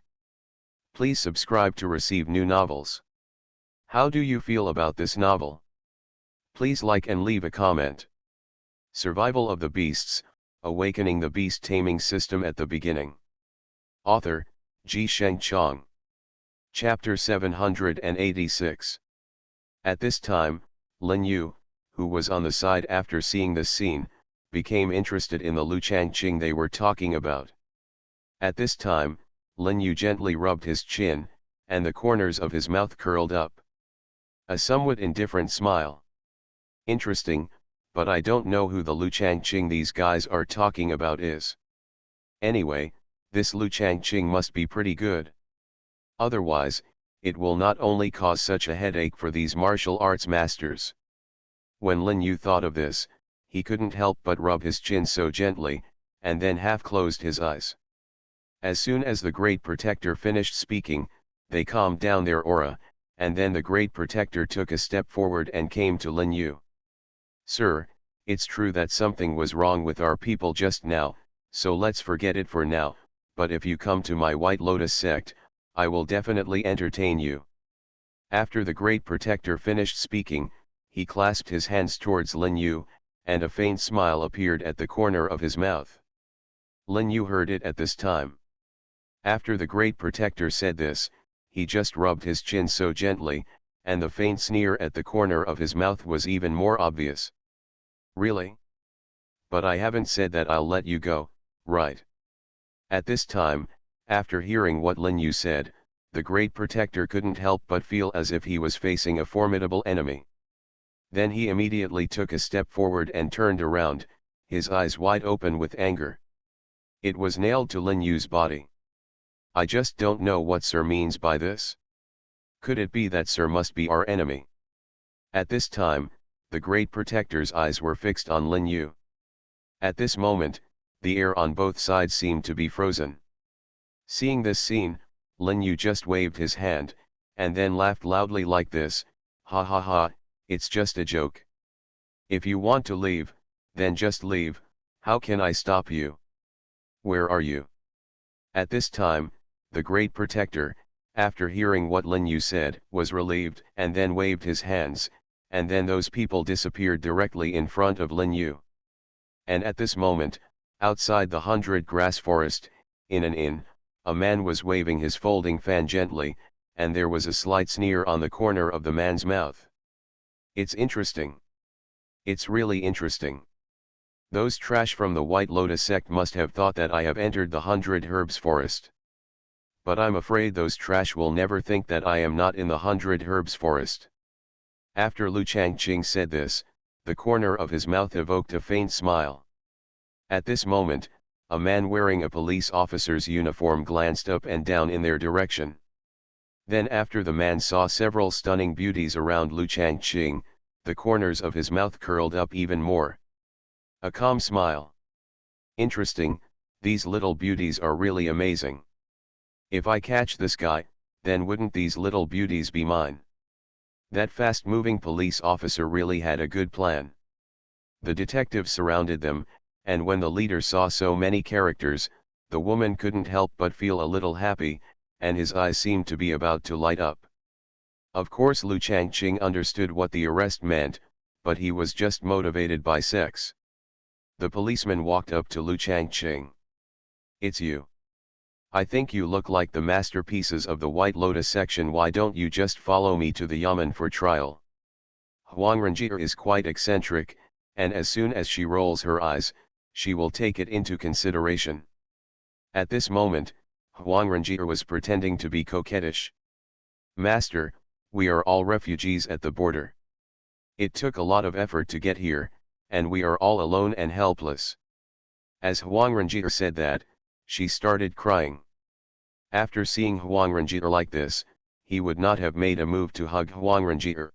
Please subscribe to receive new novels. How do you feel about this novel? Please like and leave a comment. Survival of the Beasts, Awakening the Beast Taming System at the Beginning. Author, Ji Sheng Chong. Chapter 786. At this time, Lin Yu, who was on the side after seeing this scene, became interested in the Lu Changqing they were talking about. At this time, Lin Yu gently rubbed his chin, and the corners of his mouth curled up. A somewhat indifferent smile. "Interesting, but I don't know who the Lu Changqing these guys are talking about is. Anyway, this Lu Changqing must be pretty good. Otherwise, it will not only cause such a headache for these martial arts masters." When Lin Yu thought of this, he couldn't help but rub his chin so gently, and then half closed his eyes. As soon as the Great Protector finished speaking, they calmed down their aura, and then the Great Protector took a step forward and came to Lin Yu. "Sir, it's true that something was wrong with our people just now, So let's forget it for now, but if you come to my White Lotus sect, I will definitely entertain you. After the great protector finished speaking, he clasped his hands towards Lin Yu, and a faint smile appeared at the corner of his mouth. Lin Yu heard it at this time. After the great protector said this, he just rubbed his chin so gently, and the faint sneer at the corner of his mouth was even more obvious. Really? But I haven't said that I'll let you go, right? At this time, after hearing what Lin Yu said, the great protector couldn't help but feel as if he was facing a formidable enemy. Then he immediately took a step forward and turned around, his eyes wide open with anger. It was nailed to Lin Yu's body. I just don't know what Sir means by this. Could it be that Sir must be our enemy? At this time, the great protector's eyes were fixed on Lin Yu. At this moment, the air on both sides seemed to be frozen. Seeing this scene, Lin Yu just waved his hand, and then laughed loudly like this, "Ha ha ha, it's just a joke. If you want to leave, then just leave, how can I stop you? Where are you?" At this time, the great protector, after hearing what Lin Yu said, was relieved and then waved his hands, and then those people disappeared directly in front of Lin Yu. And at this moment, outside the 100-grass forest, in an inn, a man was waving his folding fan gently, and there was a slight sneer on the corner of the man's mouth. It's interesting. It's really interesting. Those trash from the White Lotus sect must have thought that I have entered the 100 herbs forest. But I'm afraid those trash will never think that I am not in the 100 herbs forest. After Lu Changqing said this, the corner of his mouth evoked a faint smile. At this moment, a man wearing a police officer's uniform glanced up and down in their direction. Then after the man saw several stunning beauties around Lu Changqing, the corners of his mouth curled up even more. A calm smile. Interesting, these little beauties are really amazing. If I catch this guy, then wouldn't these little beauties be mine? That fast-moving police officer really had a good plan. The detectives surrounded them, and when the leader saw so many characters, the woman couldn't help but feel a little happy, and his eyes seemed to be about to light up. Of course Lu Changqing understood what the arrest meant, but he was just motivated by sex. The policeman walked up to Lu Changqing. "It's you. I think you look like the masterpieces of the White Lotus section. Why don't you just follow me to the Yamen for trial?" Huang Renjie is quite eccentric, and as soon as she rolls her eyes, she will take it into consideration. At this moment, Huang Renjie was pretending to be coquettish. "Master, we are all refugees at the border. It took a lot of effort to get here, and we are all alone and helpless." As Huang Renjie said that, she started crying. After seeing Huang Renjie like this, he would not have made a move to hug Huang Renjie.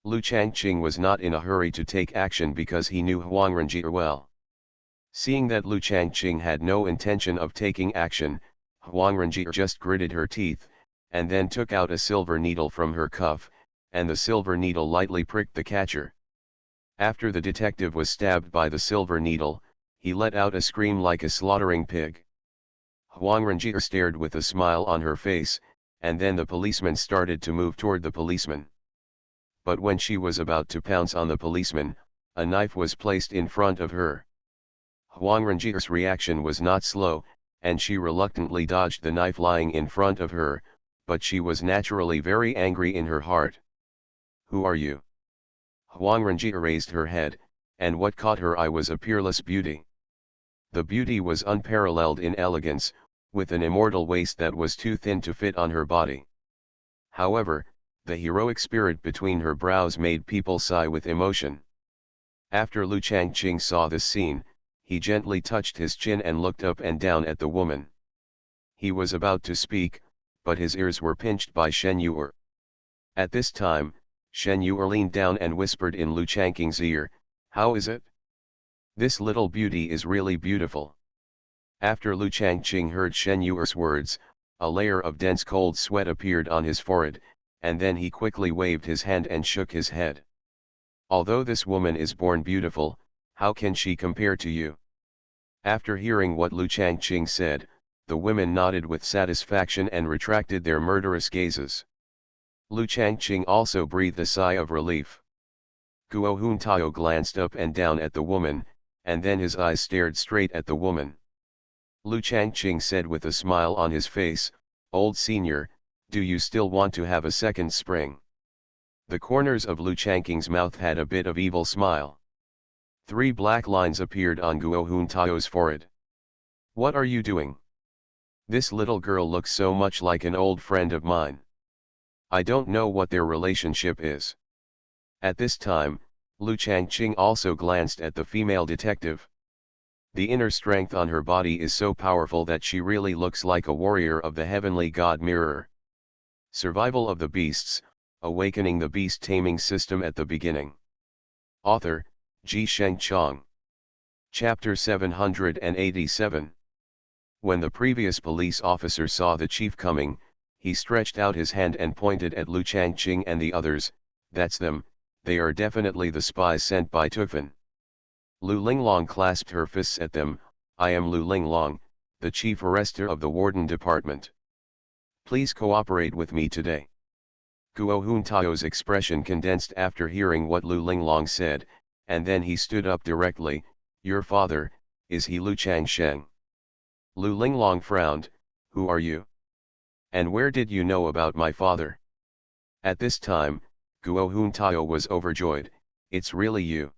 Lu Changqing was not in a hurry to take action because he knew Huang Renjie well. Seeing that Lu Changqing had no intention of taking action, Huang Renjie just gritted her teeth, and then took out a silver needle from her cuff, and the silver needle lightly pricked the catcher. After the detective was stabbed by the silver needle, he let out a scream like a slaughtering pig. Huang Renjie stared with a smile on her face, and then the policeman started to move toward the policeman. But when she was about to pounce on the policeman, a knife was placed in front of her. Huang Renjie's reaction was not slow, and she reluctantly dodged the knife lying in front of her, but she was naturally very angry in her heart. "Who are you?" Huang Renjie raised her head, and what caught her eye was a peerless beauty. The beauty was unparalleled in elegance, with an immortal waist that was too thin to fit on her body. However, the heroic spirit between her brows made people sigh with emotion. After Lu Changqing saw this scene, he gently touched his chin and looked up and down at the woman. He was about to speak, but his ears were pinched by Shen Yu'er. At this time, Shen Yu'er leaned down and whispered in Lu Changqing's ear, "How is it? This little beauty is really beautiful." After Lu Changqing heard Shen Yu'er's words, a layer of dense cold sweat appeared on his forehead, and then he quickly waved his hand and shook his head. "Although this woman is born beautiful, how can she compare to you? After hearing what Lu Changqing said, the women nodded with satisfaction and retracted their murderous gazes. Lu Changqing also breathed a sigh of relief. Guo Huntao glanced up and down at the woman, and then his eyes stared straight at the woman. Lu Changqing said with a smile on his face, "Old senior, do you still want to have a second spring?" The corners of Lu Changqing's mouth had a bit of evil smile. 3 black lines appeared on Guo Huntao's forehead. "What are you doing? This little girl looks so much like an old friend of mine. I don't know what their relationship is." At this time, Lu Changqing also glanced at the female detective. The inner strength on her body is so powerful that she really looks like a warrior of the heavenly god mirror. Survival of the Beasts, Awakening the Beast Taming System at the Beginning. Author, Ji Shengchong. Chapter 787. When the previous police officer saw the chief coming, he stretched out his hand and pointed at Lu Changqing and the others. "That's them, they are definitely the spies sent by Tufan." Lu Linglong clasped her fists at them. "I am Lu Linglong, the chief arrester of the Warden Department. Please cooperate with me today." Guo Huntao's expression condensed after hearing what Lu Linglong said, and then he stood up directly. "Your father, is he Lu Changsheng?" Lu Linglong frowned. "Who are you? And where did you know about my father?" At this time, Guo Huntao was overjoyed. "It's really you."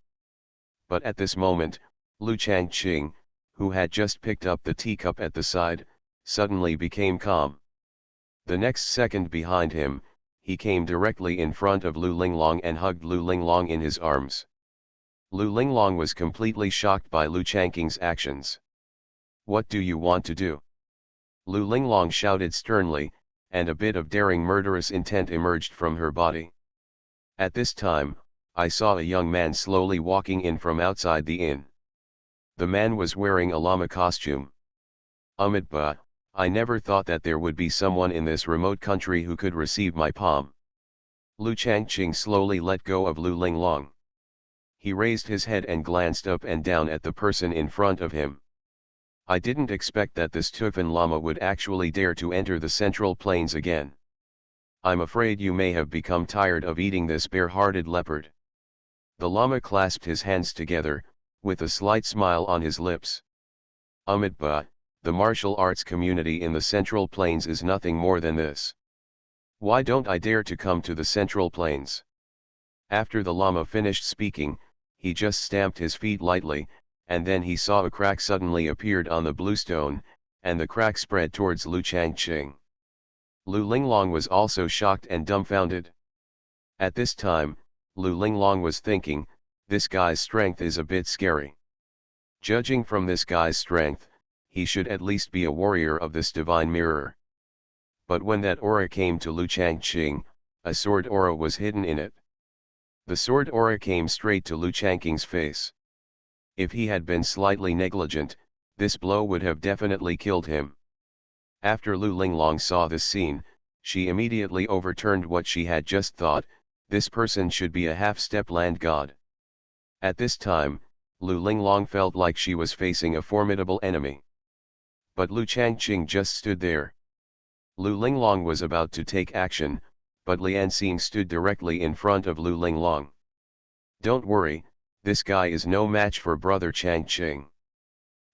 But at this moment, Lu Changqing, who had just picked up the teacup at the side, suddenly became calm. The next second behind him, he came directly in front of Lu Linglong and hugged Lu Linglong in his arms. Lu Linglong was completely shocked by Lu Changqing's actions. "What do you want to do?" Lu Linglong shouted sternly, and a bit of daring murderous intent emerged from her body. At this time, I saw a young man slowly walking in from outside the inn. The man was wearing a llama costume. Bah, I never thought that there would be someone in this remote country who could receive my palm." Lu Changqing slowly let go of Lu Linglong. He raised his head and glanced up and down at the person in front of him. "I didn't expect that this Tufan Lama would actually dare to enter the Central Plains again. I'm afraid you may have become tired of eating this bare-hearted leopard." The Lama clasped his hands together, with a slight smile on his lips. Bah, the martial arts community in the Central Plains is nothing more than this. Why don't I dare to come to the Central Plains?" After the Lama finished speaking, he just stamped his feet lightly, and then he saw a crack suddenly appeared on the bluestone, and the crack spread towards Lu Changqing. Lu Linglong was also shocked and dumbfounded. At this time, Lu Linglong was thinking, this guy's strength is a bit scary. Judging from this guy's strength, he should at least be a warrior of this divine mirror. But when that aura came to Lu Changqing, a sword aura was hidden in it. The sword aura came straight to Lu Changqing's face. If he had been slightly negligent, this blow would have definitely killed him. After Lu Linglong saw this scene, she immediately overturned what she had just thought. This person should be a half-step land god. At this time, Lu Linglong felt like she was facing a formidable enemy. But Lu Changqing just stood there. Lu Linglong was about to take action, but Lian Xing stood directly in front of Lu Linglong. "Don't worry, this guy is no match for brother Changqing."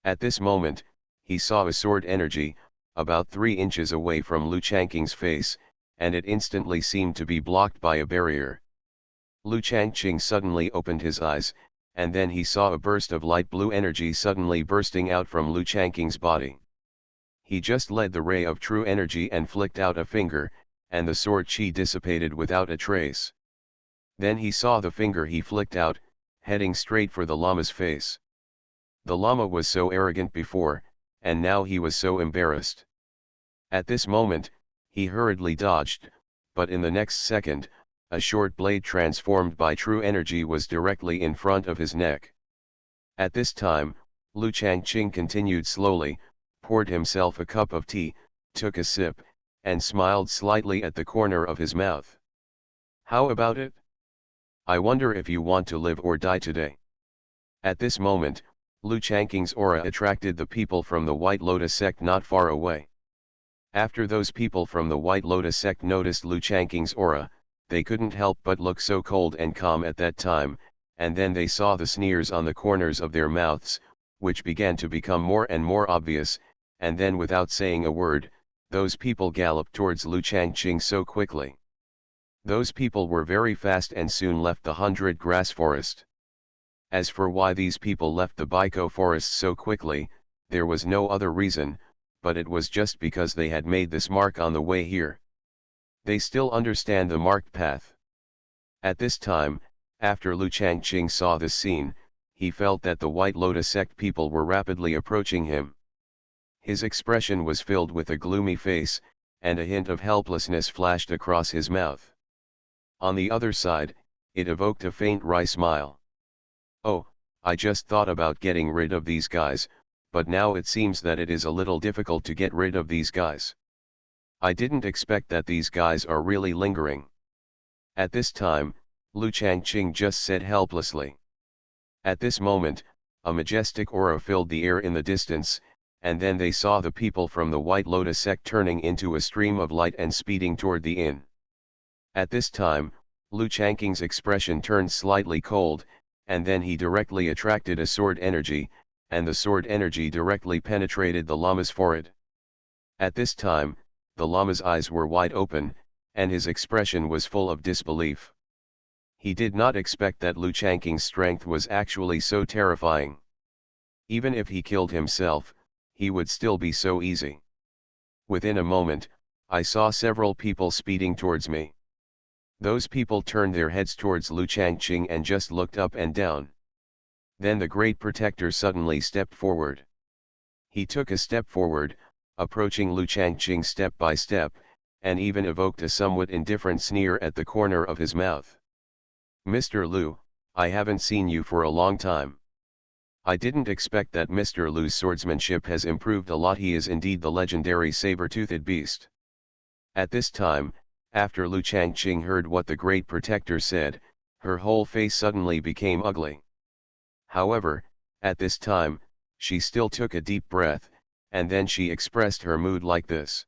At this moment, he saw a sword energy, about 3 inches away from Lu Changqing's face, and it instantly seemed to be blocked by a barrier. Lu Changqing suddenly opened his eyes, and then he saw a burst of light blue energy suddenly bursting out from Lu Changqing's body. He just led the ray of true energy and flicked out a finger, and the sword chi dissipated without a trace. Then he saw the finger he flicked out, heading straight for the Lama's face. The Lama was so arrogant before, and now he was so embarrassed. At this moment, he hurriedly dodged, but in the next second, a short blade transformed by true energy was directly in front of his neck. At this time, Lu Changqing continued slowly, poured himself a cup of tea, took a sip, and smiled slightly at the corner of his mouth. "How about it? I wonder if you want to live or die today." At this moment, Lu Changqing's aura attracted the people from the White Lotus sect not far away. After those people from the White Lotus sect noticed Lu Changqing's aura, they couldn't help but look so cold and calm at that time, and then they saw the sneers on the corners of their mouths, which began to become more and more obvious, and then without saying a word, those people galloped towards Lu Changqing so quickly. Those people were very fast and soon left the 100 grass forest. As for why these people left the Baiko forest so quickly, there was no other reason, but it was just because they had made this mark on the way here. They still understand the marked path. At this time, after Lu Changqing saw this scene, he felt that the White Lotus sect people were rapidly approaching him. His expression was filled with a gloomy face, and a hint of helplessness flashed across his mouth. On the other side, it evoked a faint wry smile. "Oh, I just thought about getting rid of these guys, but now it seems that it is a little difficult to get rid of these guys. I didn't expect that these guys are really lingering." At this time, Lu Changqing just said helplessly. At this moment, a majestic aura filled the air in the distance, and then they saw the people from the White Lotus sect turning into a stream of light and speeding toward the inn. At this time, Lu Changqing's expression turned slightly cold, and then he directly attracted a sword energy, and the sword energy directly penetrated the Lama's forehead. At this time, the Lama's eyes were wide open, and his expression was full of disbelief. He did not expect that Lu Changqing's strength was actually so terrifying. Even if he killed himself, he would still be so easy. Within a moment, I saw several people speeding towards me. Those people turned their heads towards Lu Changqing and just looked up and down. Then the Great Protector suddenly stepped forward. He took a step forward, approaching Lu Changqing step by step, and even evoked a somewhat indifferent sneer at the corner of his mouth. "Mr. Lu, I haven't seen you for a long time. I didn't expect that Mr. Lu's swordsmanship has improved a lot. He is indeed the legendary saber-toothed beast." At this time, after Lu Changqing heard what the Great Protector said, her whole face suddenly became ugly. However, at this time, she still took a deep breath, and then she expressed her mood like this.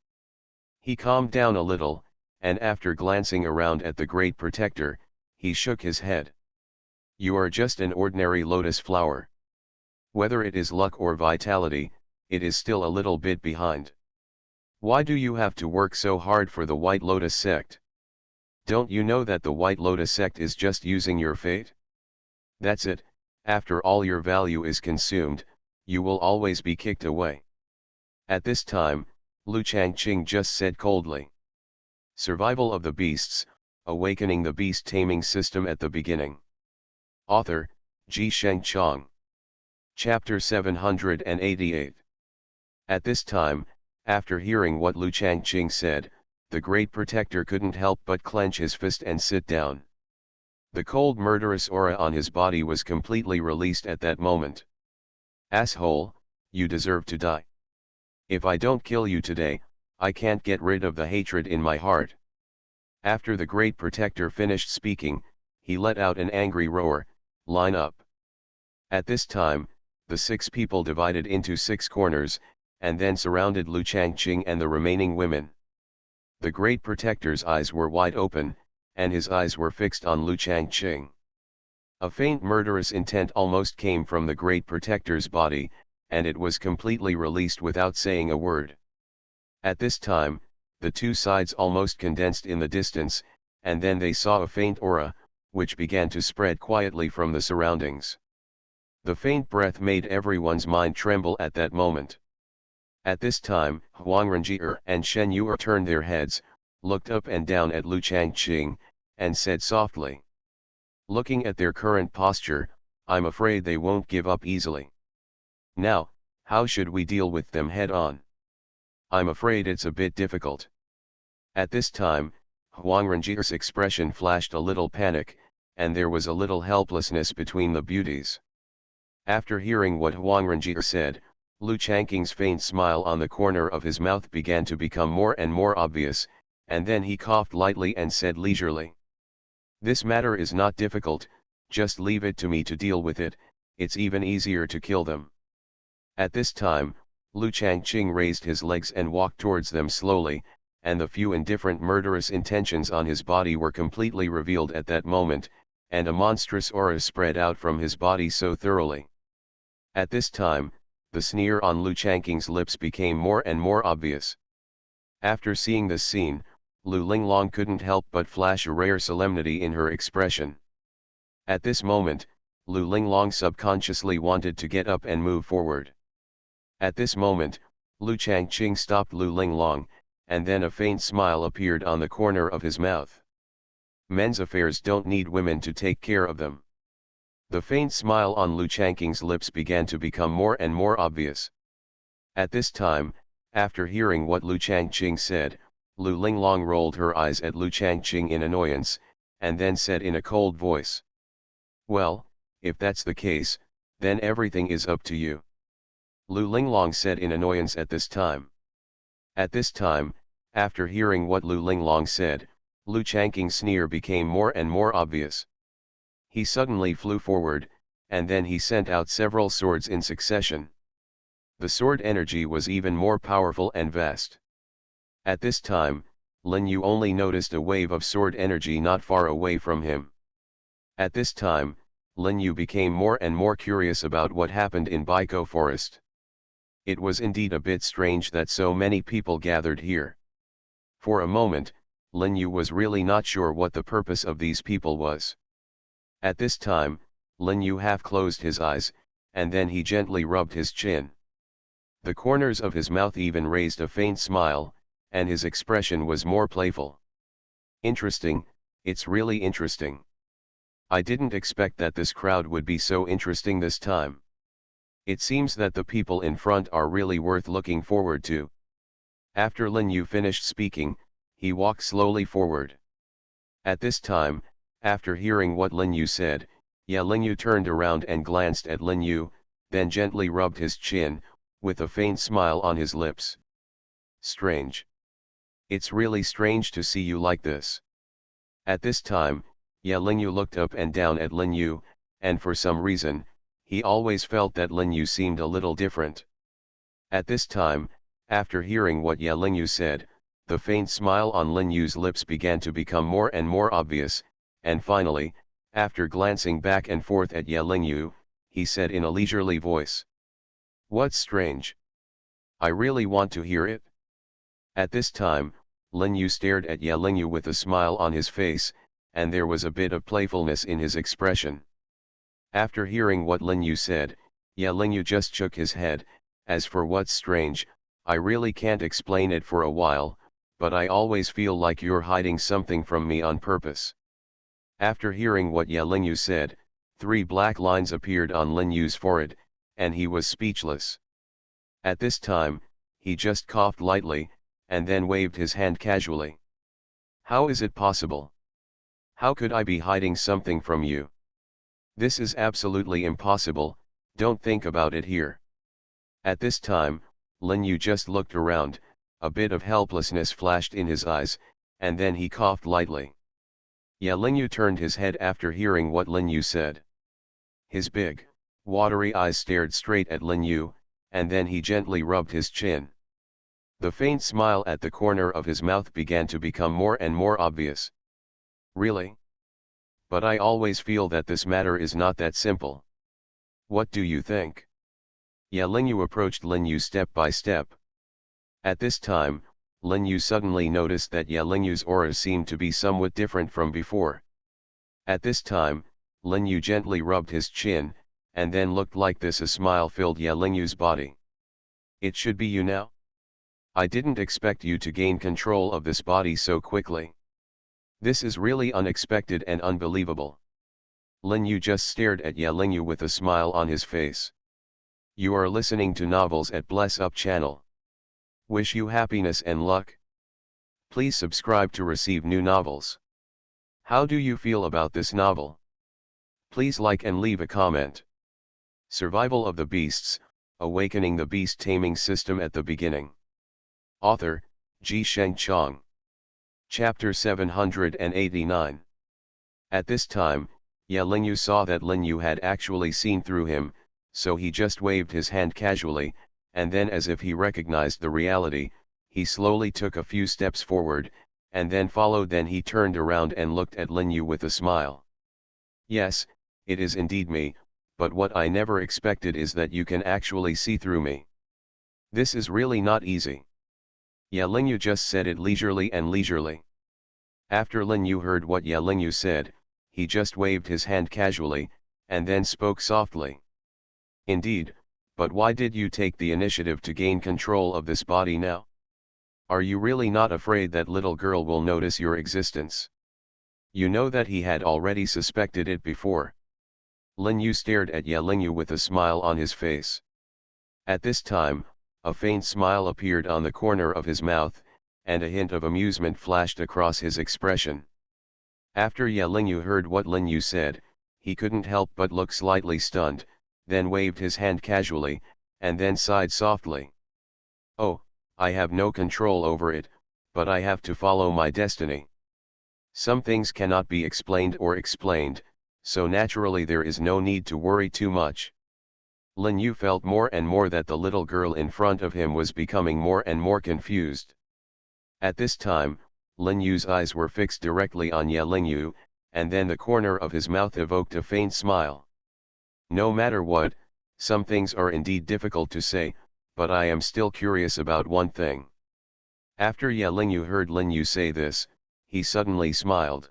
He calmed down a little, and after glancing around at the Great Protector, he shook his head. "You are just an ordinary lotus flower. Whether it is luck or vitality, it is still a little bit behind. Why do you have to work so hard for the White Lotus sect? Don't you know that the White Lotus sect is just using your fate? That's it, after all your value is consumed, you will always be kicked away." At this time, Lu Changqing just said coldly. Survival of the Beasts, Awakening the Beast Taming System at the Beginning. Author, Ji Sheng Chong. Chapter 788. At this time, after hearing what Lu Changqing said, the Great Protector couldn't help but clench his fist and sit down. The cold murderous aura on his body was completely released at that moment. "Asshole, you deserve to die. If I don't kill you today, I can't get rid of the hatred in my heart." After the Great Protector finished speaking, he let out an angry roar, "Line up." At this time, the 6 people divided into 6 corners, and then surrounded Lu Changqing and the remaining women. The Great Protector's eyes were wide open, and his eyes were fixed on Lu Changqing. A faint murderous intent almost came from the Great Protector's body, and it was completely released without saying a word. At this time, the two sides almost condensed in the distance, and then they saw a faint aura, which began to spread quietly from the surroundings. The faint breath made everyone's mind tremble at that moment. At this time, Huang Renjie and Shen Yu turned their heads, looked up and down at Lu Changqing, and said softly, "Looking at their current posture, I'm afraid they won't give up easily. Now, how should we deal with them head on? I'm afraid it's a bit difficult." At this time, Huang Renjie's expression flashed a little panic, and there was a little helplessness between the beauties. After hearing what Huang Renjie said, Lu Changqing's faint smile on the corner of his mouth began to become more and more obvious, and then he coughed lightly and said leisurely, "This matter is not difficult, just leave it to me to deal with it. it's even easier to kill them. At this time, Lu Changqing raised his legs and walked towards them slowly, and the few indifferent murderous intentions on his body were completely revealed at that moment, and a monstrous aura spread out from his body so thoroughly. At this time, the sneer on Lu Changqing's lips became more and more obvious. After seeing this scene, Lu Linglong couldn't help but flash a rare solemnity in her expression. At this moment, Lu Linglong subconsciously wanted to get up and move forward. At this moment, Lu Changqing stopped Lu Linglong, and then a faint smile appeared on the corner of his mouth. Men's affairs don't need women to take care of them. The faint smile on Lu Changqing's lips began to become more and more obvious. At this time, after hearing what Lu Changqing said, Lu Linglong rolled her eyes at Lu Changqing in annoyance, and then said in a cold voice, "Well, if that's the case, then everything is up to you." Lu Linglong said in annoyance at this time. At this time, after hearing what Lu Linglong said, Lu Changqing's sneer became more and more obvious. He suddenly flew forward, and then he sent out several swords in succession. The sword energy was even more powerful and vast. At this time, Lin Yu only noticed a wave of sword energy not far away from him. At this time, Lin Yu became more and more curious about what happened in Baiko Forest. It was indeed a bit strange that so many people gathered here. For a moment, Lin Yu was really not sure what the purpose of these people was. At this time, Lin Yu half closed his eyes, and then he gently rubbed his chin. The corners of his mouth even raised a faint smile, and his expression was more playful. Interesting, it's really interesting. I didn't expect that this crowd would be so interesting this time. It seems that the people in front are really worth looking forward to. After Lin Yu finished speaking, he walked slowly forward. At this time, after hearing what Lin Yu said, Lin Yu turned around and glanced at Lin Yu, then gently rubbed his chin, with a faint smile on his lips. Strange. It's really strange to see you like this. At this time, Lin Yu looked up and down at Lin Yu, and for some reason, he always felt that Lin Yu seemed a little different. At this time, after hearing what Lin Yu said, the faint smile on Lin Yu's lips began to become more and more obvious, and finally, after glancing back and forth at Lin Yu, he said in a leisurely voice, "What's strange? I really want to hear it." At this time, Lin Yu stared at Lin Yu with a smile on his face, and there was a bit of playfulness in his expression. After hearing what Lin Yu said, Lin Yu just shook his head. As for what's strange, I really can't explain it for a while, but I always feel like you're hiding something from me on purpose. After hearing what Lin Yu said, 3 black lines appeared on Lin Yu's forehead, and he was speechless. At this time, he just coughed lightly, and then waved his hand casually. "How is it possible? How could I be hiding something from you? This is absolutely impossible, don't think about it here." At this time, Lin Yu just looked around, a bit of helplessness flashed in his eyes, and then he coughed lightly. Lin Yu turned his head after hearing what Lin Yu said. His big, watery eyes stared straight at Lin Yu, and then he gently rubbed his chin. The faint smile at the corner of his mouth began to become more and more obvious. "Really? But I always feel that this matter is not that simple. What do you think?" Lin Yu approached Lin Yu step by step. At this time, Lin Yu suddenly noticed that Lin Yu's aura seemed to be somewhat different from before. At this time, Lin Yu gently rubbed his chin, and then looked like this. A smile filled Lin Yu's body. "It should be you now? I didn't expect you to gain control of this body so quickly. This is really unexpected and unbelievable." Lin Yu just stared at Lin Yu with a smile on his face. You are listening to Novels at Bless Up channel. Wish you happiness and luck. Please subscribe to receive new novels. How do you feel about this novel? Please like and leave a comment. Survival of the Beasts, Awakening the Beast Taming System at the Beginning. Author, Ji Sheng Chong. Chapter 789. At this time, Ye Lingyu saw that Lin Yu had actually seen through him, so he just waved his hand casually, and then as if he recognized the reality, he slowly took a few steps forward, and then he turned around and looked at Lin Yu with a smile. Yes, it is indeed me, but what I never expected is that you can actually see through me. This is really not easy. Ye Lingyu just said it leisurely and leisurely. After Lin Yu heard what Ye Lingyu said, he just waved his hand casually, and then spoke softly. Indeed, but why did you take the initiative to gain control of this body now? Are you really not afraid that little girl will notice your existence? You know that he had already suspected it before. Lin Yu stared at Ye Lingyu with a smile on his face. At this time, a faint smile appeared on the corner of his mouth, and a hint of amusement flashed across his expression. After Ye Lingyu heard what Lin Yu said, he couldn't help but look slightly stunned, then waved his hand casually, and then sighed softly. Oh, I have no control over it, but I have to follow my destiny. Some things cannot be explained or explained, so naturally there is no need to worry too much. Lin Yu felt more and more that the little girl in front of him was becoming more and more confused. At this time, Lin Yu's eyes were fixed directly on Ye Lingyu, and then the corner of his mouth evoked a faint smile. No matter what, some things are indeed difficult to say, but I am still curious about one thing. After Ye Lingyu heard Lin Yu say this, he suddenly smiled.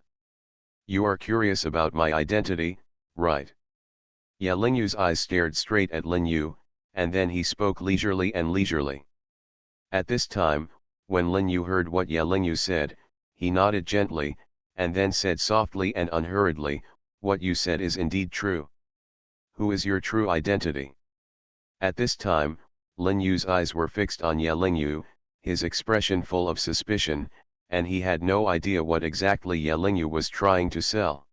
You are curious about my identity, right? Ye Lingyu's eyes stared straight at Lin Yu, and then he spoke leisurely and leisurely. At this time, when Lin Yu heard what Ye Lingyu said, he nodded gently, and then said softly and unhurriedly, what you said is indeed true. Who is your true identity? At this time, Lin Yu's eyes were fixed on Ye Lingyu, his expression full of suspicion, and he had no idea what exactly Ye Lingyu was trying to sell.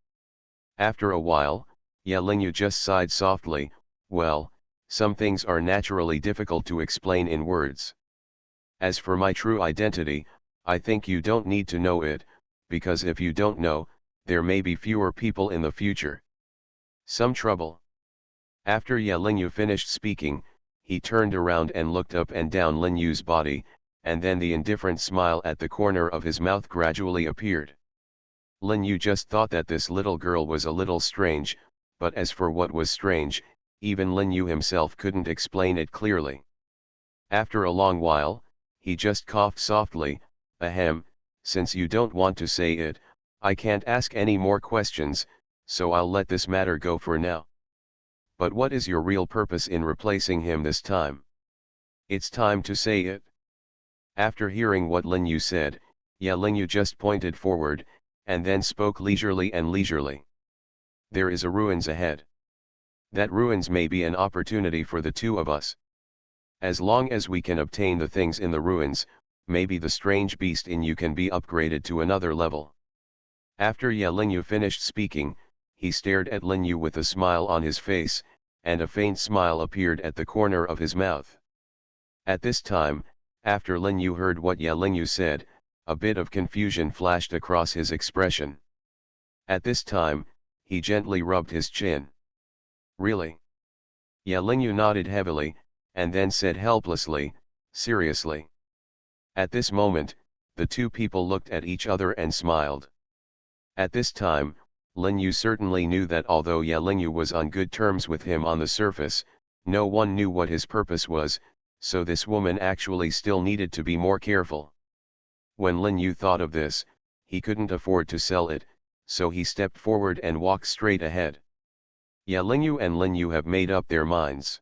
After a while, Ye Lingyu just sighed softly, well, some things are naturally difficult to explain in words. As for my true identity, I think you don't need to know it, because if you don't know, there may be fewer people in the future. Some trouble. After Ye Lingyu finished speaking, he turned around and looked up and down Lin Yu's body, and then the indifferent smile at the corner of his mouth gradually appeared. Lin Yu just thought that this little girl was a little strange, but as for what was strange, even Lin Yu himself couldn't explain it clearly. After a long while, he just coughed softly, ahem, since you don't want to say it, I can't ask any more questions, so I'll let this matter go for now. But what is your real purpose in replacing him this time? It's time to say it. After hearing what Lin Yu said, Ye Lingyu just pointed forward, and then spoke leisurely and leisurely. There is a ruins ahead. That ruins may be an opportunity for the two of us. As long as we can obtain the things in the ruins, maybe the strange beast in you can be upgraded to another level. After Ye Lingyu finished speaking, he stared at Lin Yu with a smile on his face, and a faint smile appeared at the corner of his mouth. At this time, after Lin Yu heard what Ye Lingyu said, a bit of confusion flashed across his expression. At this time, he gently rubbed his chin. Really? Ye Lingyu nodded heavily, and then said helplessly, seriously. At this moment, the two people looked at each other and smiled. At this time, Lin Yu certainly knew that although Ye Lingyu was on good terms with him on the surface, no one knew what his purpose was, so this woman actually still needed to be more careful. When Lin Yu thought of this, he couldn't afford to sell it, so he stepped forward and walked straight ahead. Ye Lingyu and Lin Yu have made up their minds.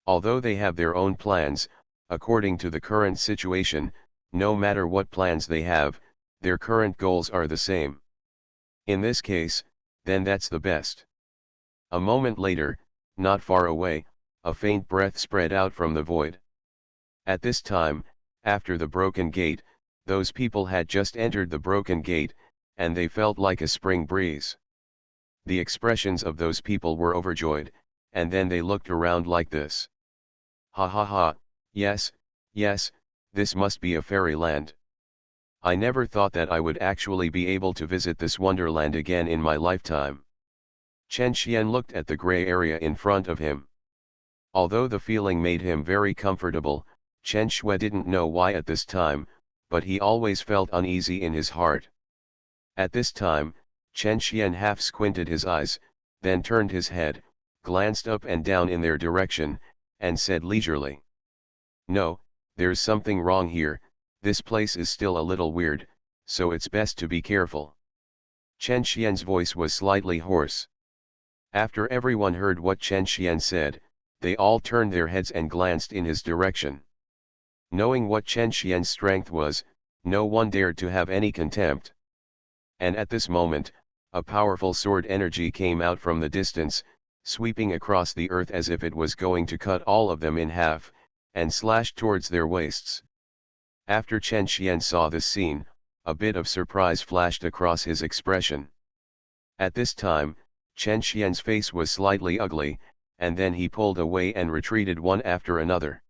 Although they have their own plans, according to the current situation, no matter what plans they have, their current goals are the same. In this case, then that's the best. A moment later, not far away, a faint breath spread out from the void. At this time, after the broken gate, those people had just entered the broken gate, and they felt like a spring breeze. The expressions of those people were overjoyed, and then they looked around like this. Ha ha ha, yes, yes, this must be a fairyland. I never thought that I would actually be able to visit this wonderland again in my lifetime. Chen Xian looked at the gray area in front of him. Although the feeling made him very comfortable, Chen Shui didn't know why at this time, but he always felt uneasy in his heart. At this time, Chen Xian half squinted his eyes, then turned his head, glanced up and down in their direction, and said leisurely, "No, there's something wrong here, this place is still a little weird, so it's best to be careful." Chen Xian's voice was slightly hoarse. After everyone heard what Chen Xian said, they all turned their heads and glanced in his direction. Knowing what Chen Xian's strength was, no one dared to have any contempt. And at this moment, a powerful sword energy came out from the distance, sweeping across the earth as if it was going to cut all of them in half, and slashed towards their waists. After Chen Xian saw this scene, a bit of surprise flashed across his expression. At this time, Chen Xian's face was slightly ugly, and then he pulled away and retreated one after another.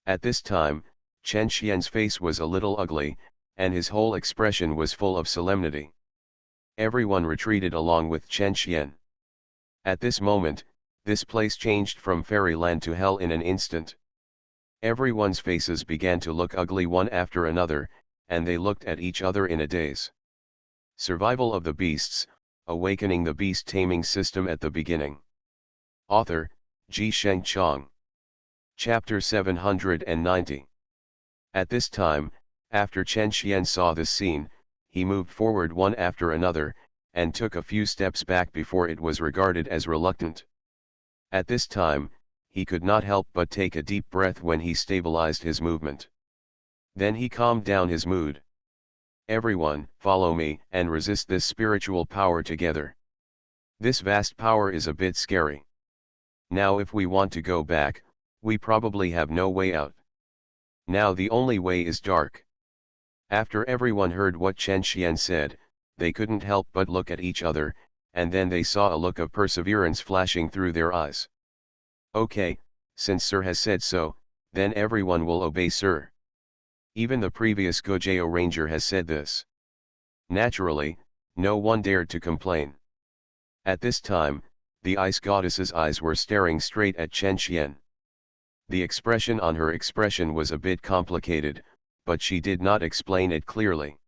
At this time, Chen Xian's face was a little ugly, and his whole expression was full of solemnity. Everyone retreated along with Chen Xian. At this moment, this place changed from fairyland to hell in an instant. Everyone's faces began to look ugly one after another, and they looked at each other in a daze. Survival of the Beasts, Awakening the Beast Taming System at the Beginning. Author, Ji Chang. Chapter 790. At this time, after Chen Xian saw this scene, he moved forward one after another, and took a few steps back before it was regarded as reluctant. At this time, he could not help but take a deep breath when he stabilized his movement. Then he calmed down his mood. "Everyone, follow me and resist this spiritual power together. This vast power is a bit scary. Now if we want to go back, we probably have no way out. Now the only way is dark." After everyone heard what Chen Xian said, they couldn't help but look at each other, and then they saw a look of perseverance flashing through their eyes. "Okay, since Sir has said so, then everyone will obey Sir. Even the previous Gojeo Ranger has said this." Naturally, no one dared to complain. At this time, the ice goddess's eyes were staring straight at Chen Xian. The expression on her expression was a bit complicated, but she did not explain it clearly.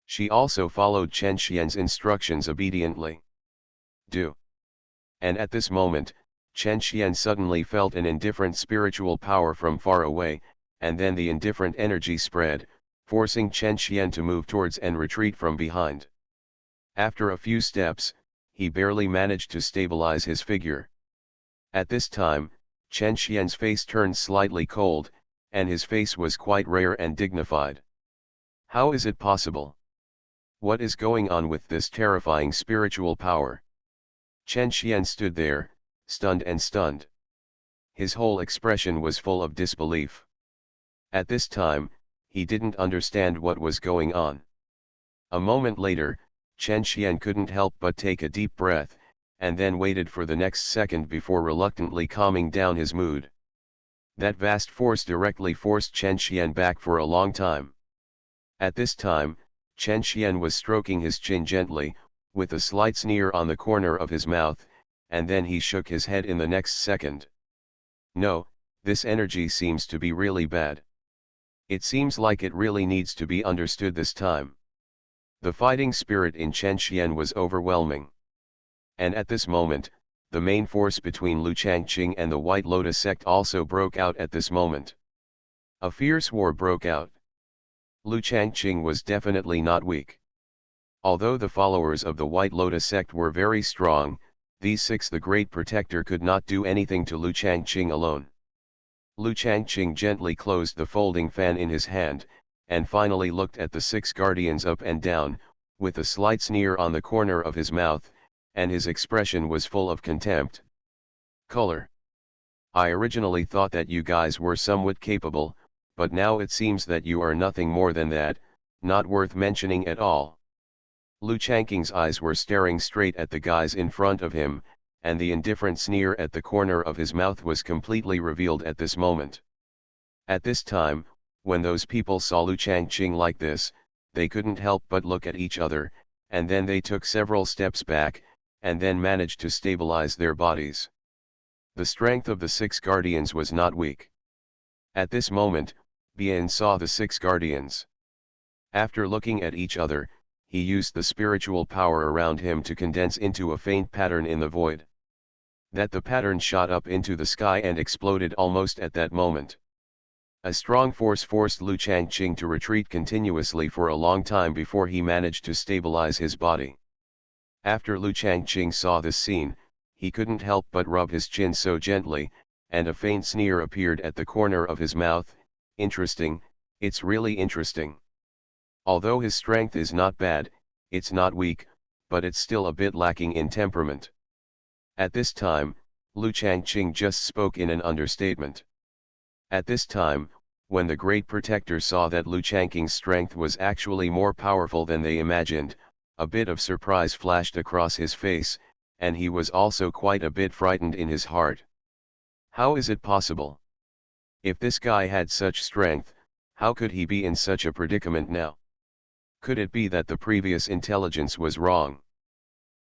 She also followed Chen Xian's instructions obediently. "Do." And at this moment, Chen Xian suddenly felt an indifferent spiritual power from far away, and then the indifferent energy spread, forcing Chen Xian to move towards and retreat from behind. After a few steps, he barely managed to stabilize his figure. At this time, Chen Xian's face turned slightly cold, and his face was quite rare and dignified. How is it possible? What is going on with this terrifying spiritual power? Chen Xian stood there, stunned and stunned. His whole expression was full of disbelief. At this time, he didn't understand what was going on. A moment later, Chen Xian couldn't help but take a deep breath, and then waited for the next second before reluctantly calming down his mood. That vast force directly forced Chen Xian back for a long time. At this time, Chen Xian was stroking his chin gently, with a slight sneer on the corner of his mouth, and then he shook his head in the next second. "No, this energy seems to be really bad. It seems like it really needs to be understood this time." The fighting spirit in Chen Xian was overwhelming. And at this moment, the main force between Lu Changqing and the White Lotus sect also broke out at this moment. A fierce war broke out. Lu Changqing was definitely not weak. Although the followers of the White Lotus sect were very strong, these six the Great Protector could not do anything to Lu Changqing alone. Lu Changqing gently closed the folding fan in his hand, and finally looked at the six guardians up and down, with a slight sneer on the corner of his mouth, and his expression was full of contempt. "Color. I originally thought that you guys were somewhat capable, but now it seems that you are nothing more than that, not worth mentioning at all." Lu Changqing's eyes were staring straight at the guys in front of him, and the indifferent sneer at the corner of his mouth was completely revealed at this moment. At this time, when those people saw Lu Changqing like this, they couldn't help but look at each other, and then they took several steps back, and then managed to stabilize their bodies. The strength of the 6 guardians was not weak. At this moment, Bien saw the 6 guardians. After looking at each other, he used the spiritual power around him to condense into a faint pattern in the void. That the pattern shot up into the sky and exploded almost at that moment. A strong force forced Lu Changqing to retreat continuously for a long time before he managed to stabilize his body. After Lu Changqing saw this scene, he couldn't help but rub his chin so gently, and a faint sneer appeared at the corner of his mouth. Interesting, it's really interesting. Although his strength is not bad, it's not weak, but it's still a bit lacking in temperament. At this time, Lu Changqing just spoke in an understatement. At this time, when the Great Protector saw that Lu Changqing's strength was actually more powerful than they imagined, a bit of surprise flashed across his face, and he was also quite a bit frightened in his heart. How is it possible? If this guy had such strength, how could he be in such a predicament now? Could it be that the previous intelligence was wrong?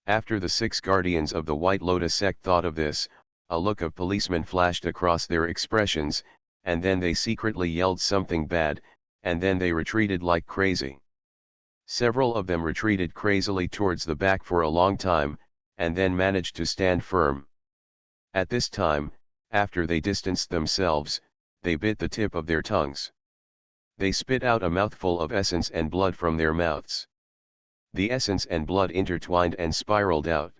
After the 6 guardians of the White Lotus sect thought of this, a look of policemen flashed across their expressions, and then they secretly yelled something bad, and then they retreated like crazy. Several of them retreated crazily towards the back for a long time, and then managed to stand firm. At this time, after they distanced themselves, they bit the tip of their tongues. They spit out a mouthful of essence and blood from their mouths. The essence and blood intertwined and spiraled out.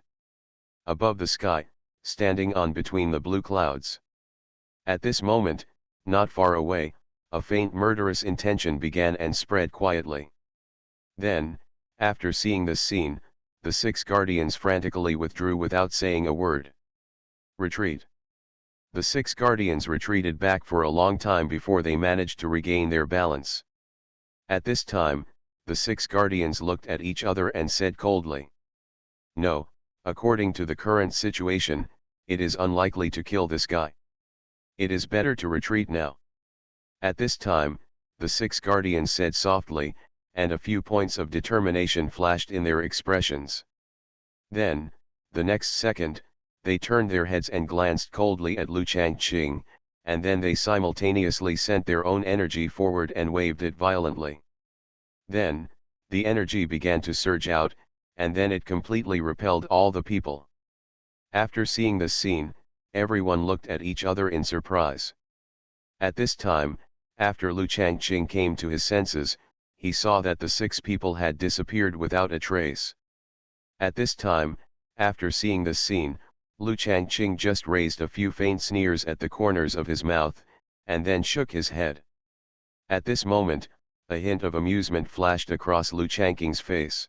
Above the sky, standing on between the blue clouds. At this moment, not far away, a faint murderous intention began and spread quietly. Then, after seeing this scene, the 6 guardians frantically withdrew without saying a word. Retreat. The 6 guardians retreated back for a long time before they managed to regain their balance. At this time, the 6 guardians looked at each other and said coldly, "No, according to the current situation, it is unlikely to kill this guy. It is better to retreat now." At this time, the 6 guardians said softly, and a few points of determination flashed in their expressions. Then, the next second, they turned their heads and glanced coldly at Lu Changqing, and then they simultaneously sent their own energy forward and waved it violently. Then, the energy began to surge out, and then it completely repelled all the people. After seeing this scene, everyone looked at each other in surprise. At this time, after Lu Changqing came to his senses, he saw that the 6 people had disappeared without a trace. At this time, after seeing this scene, Lu Changqing just raised a few faint sneers at the corners of his mouth, and then shook his head. At this moment, a hint of amusement flashed across Lu Changqing's face.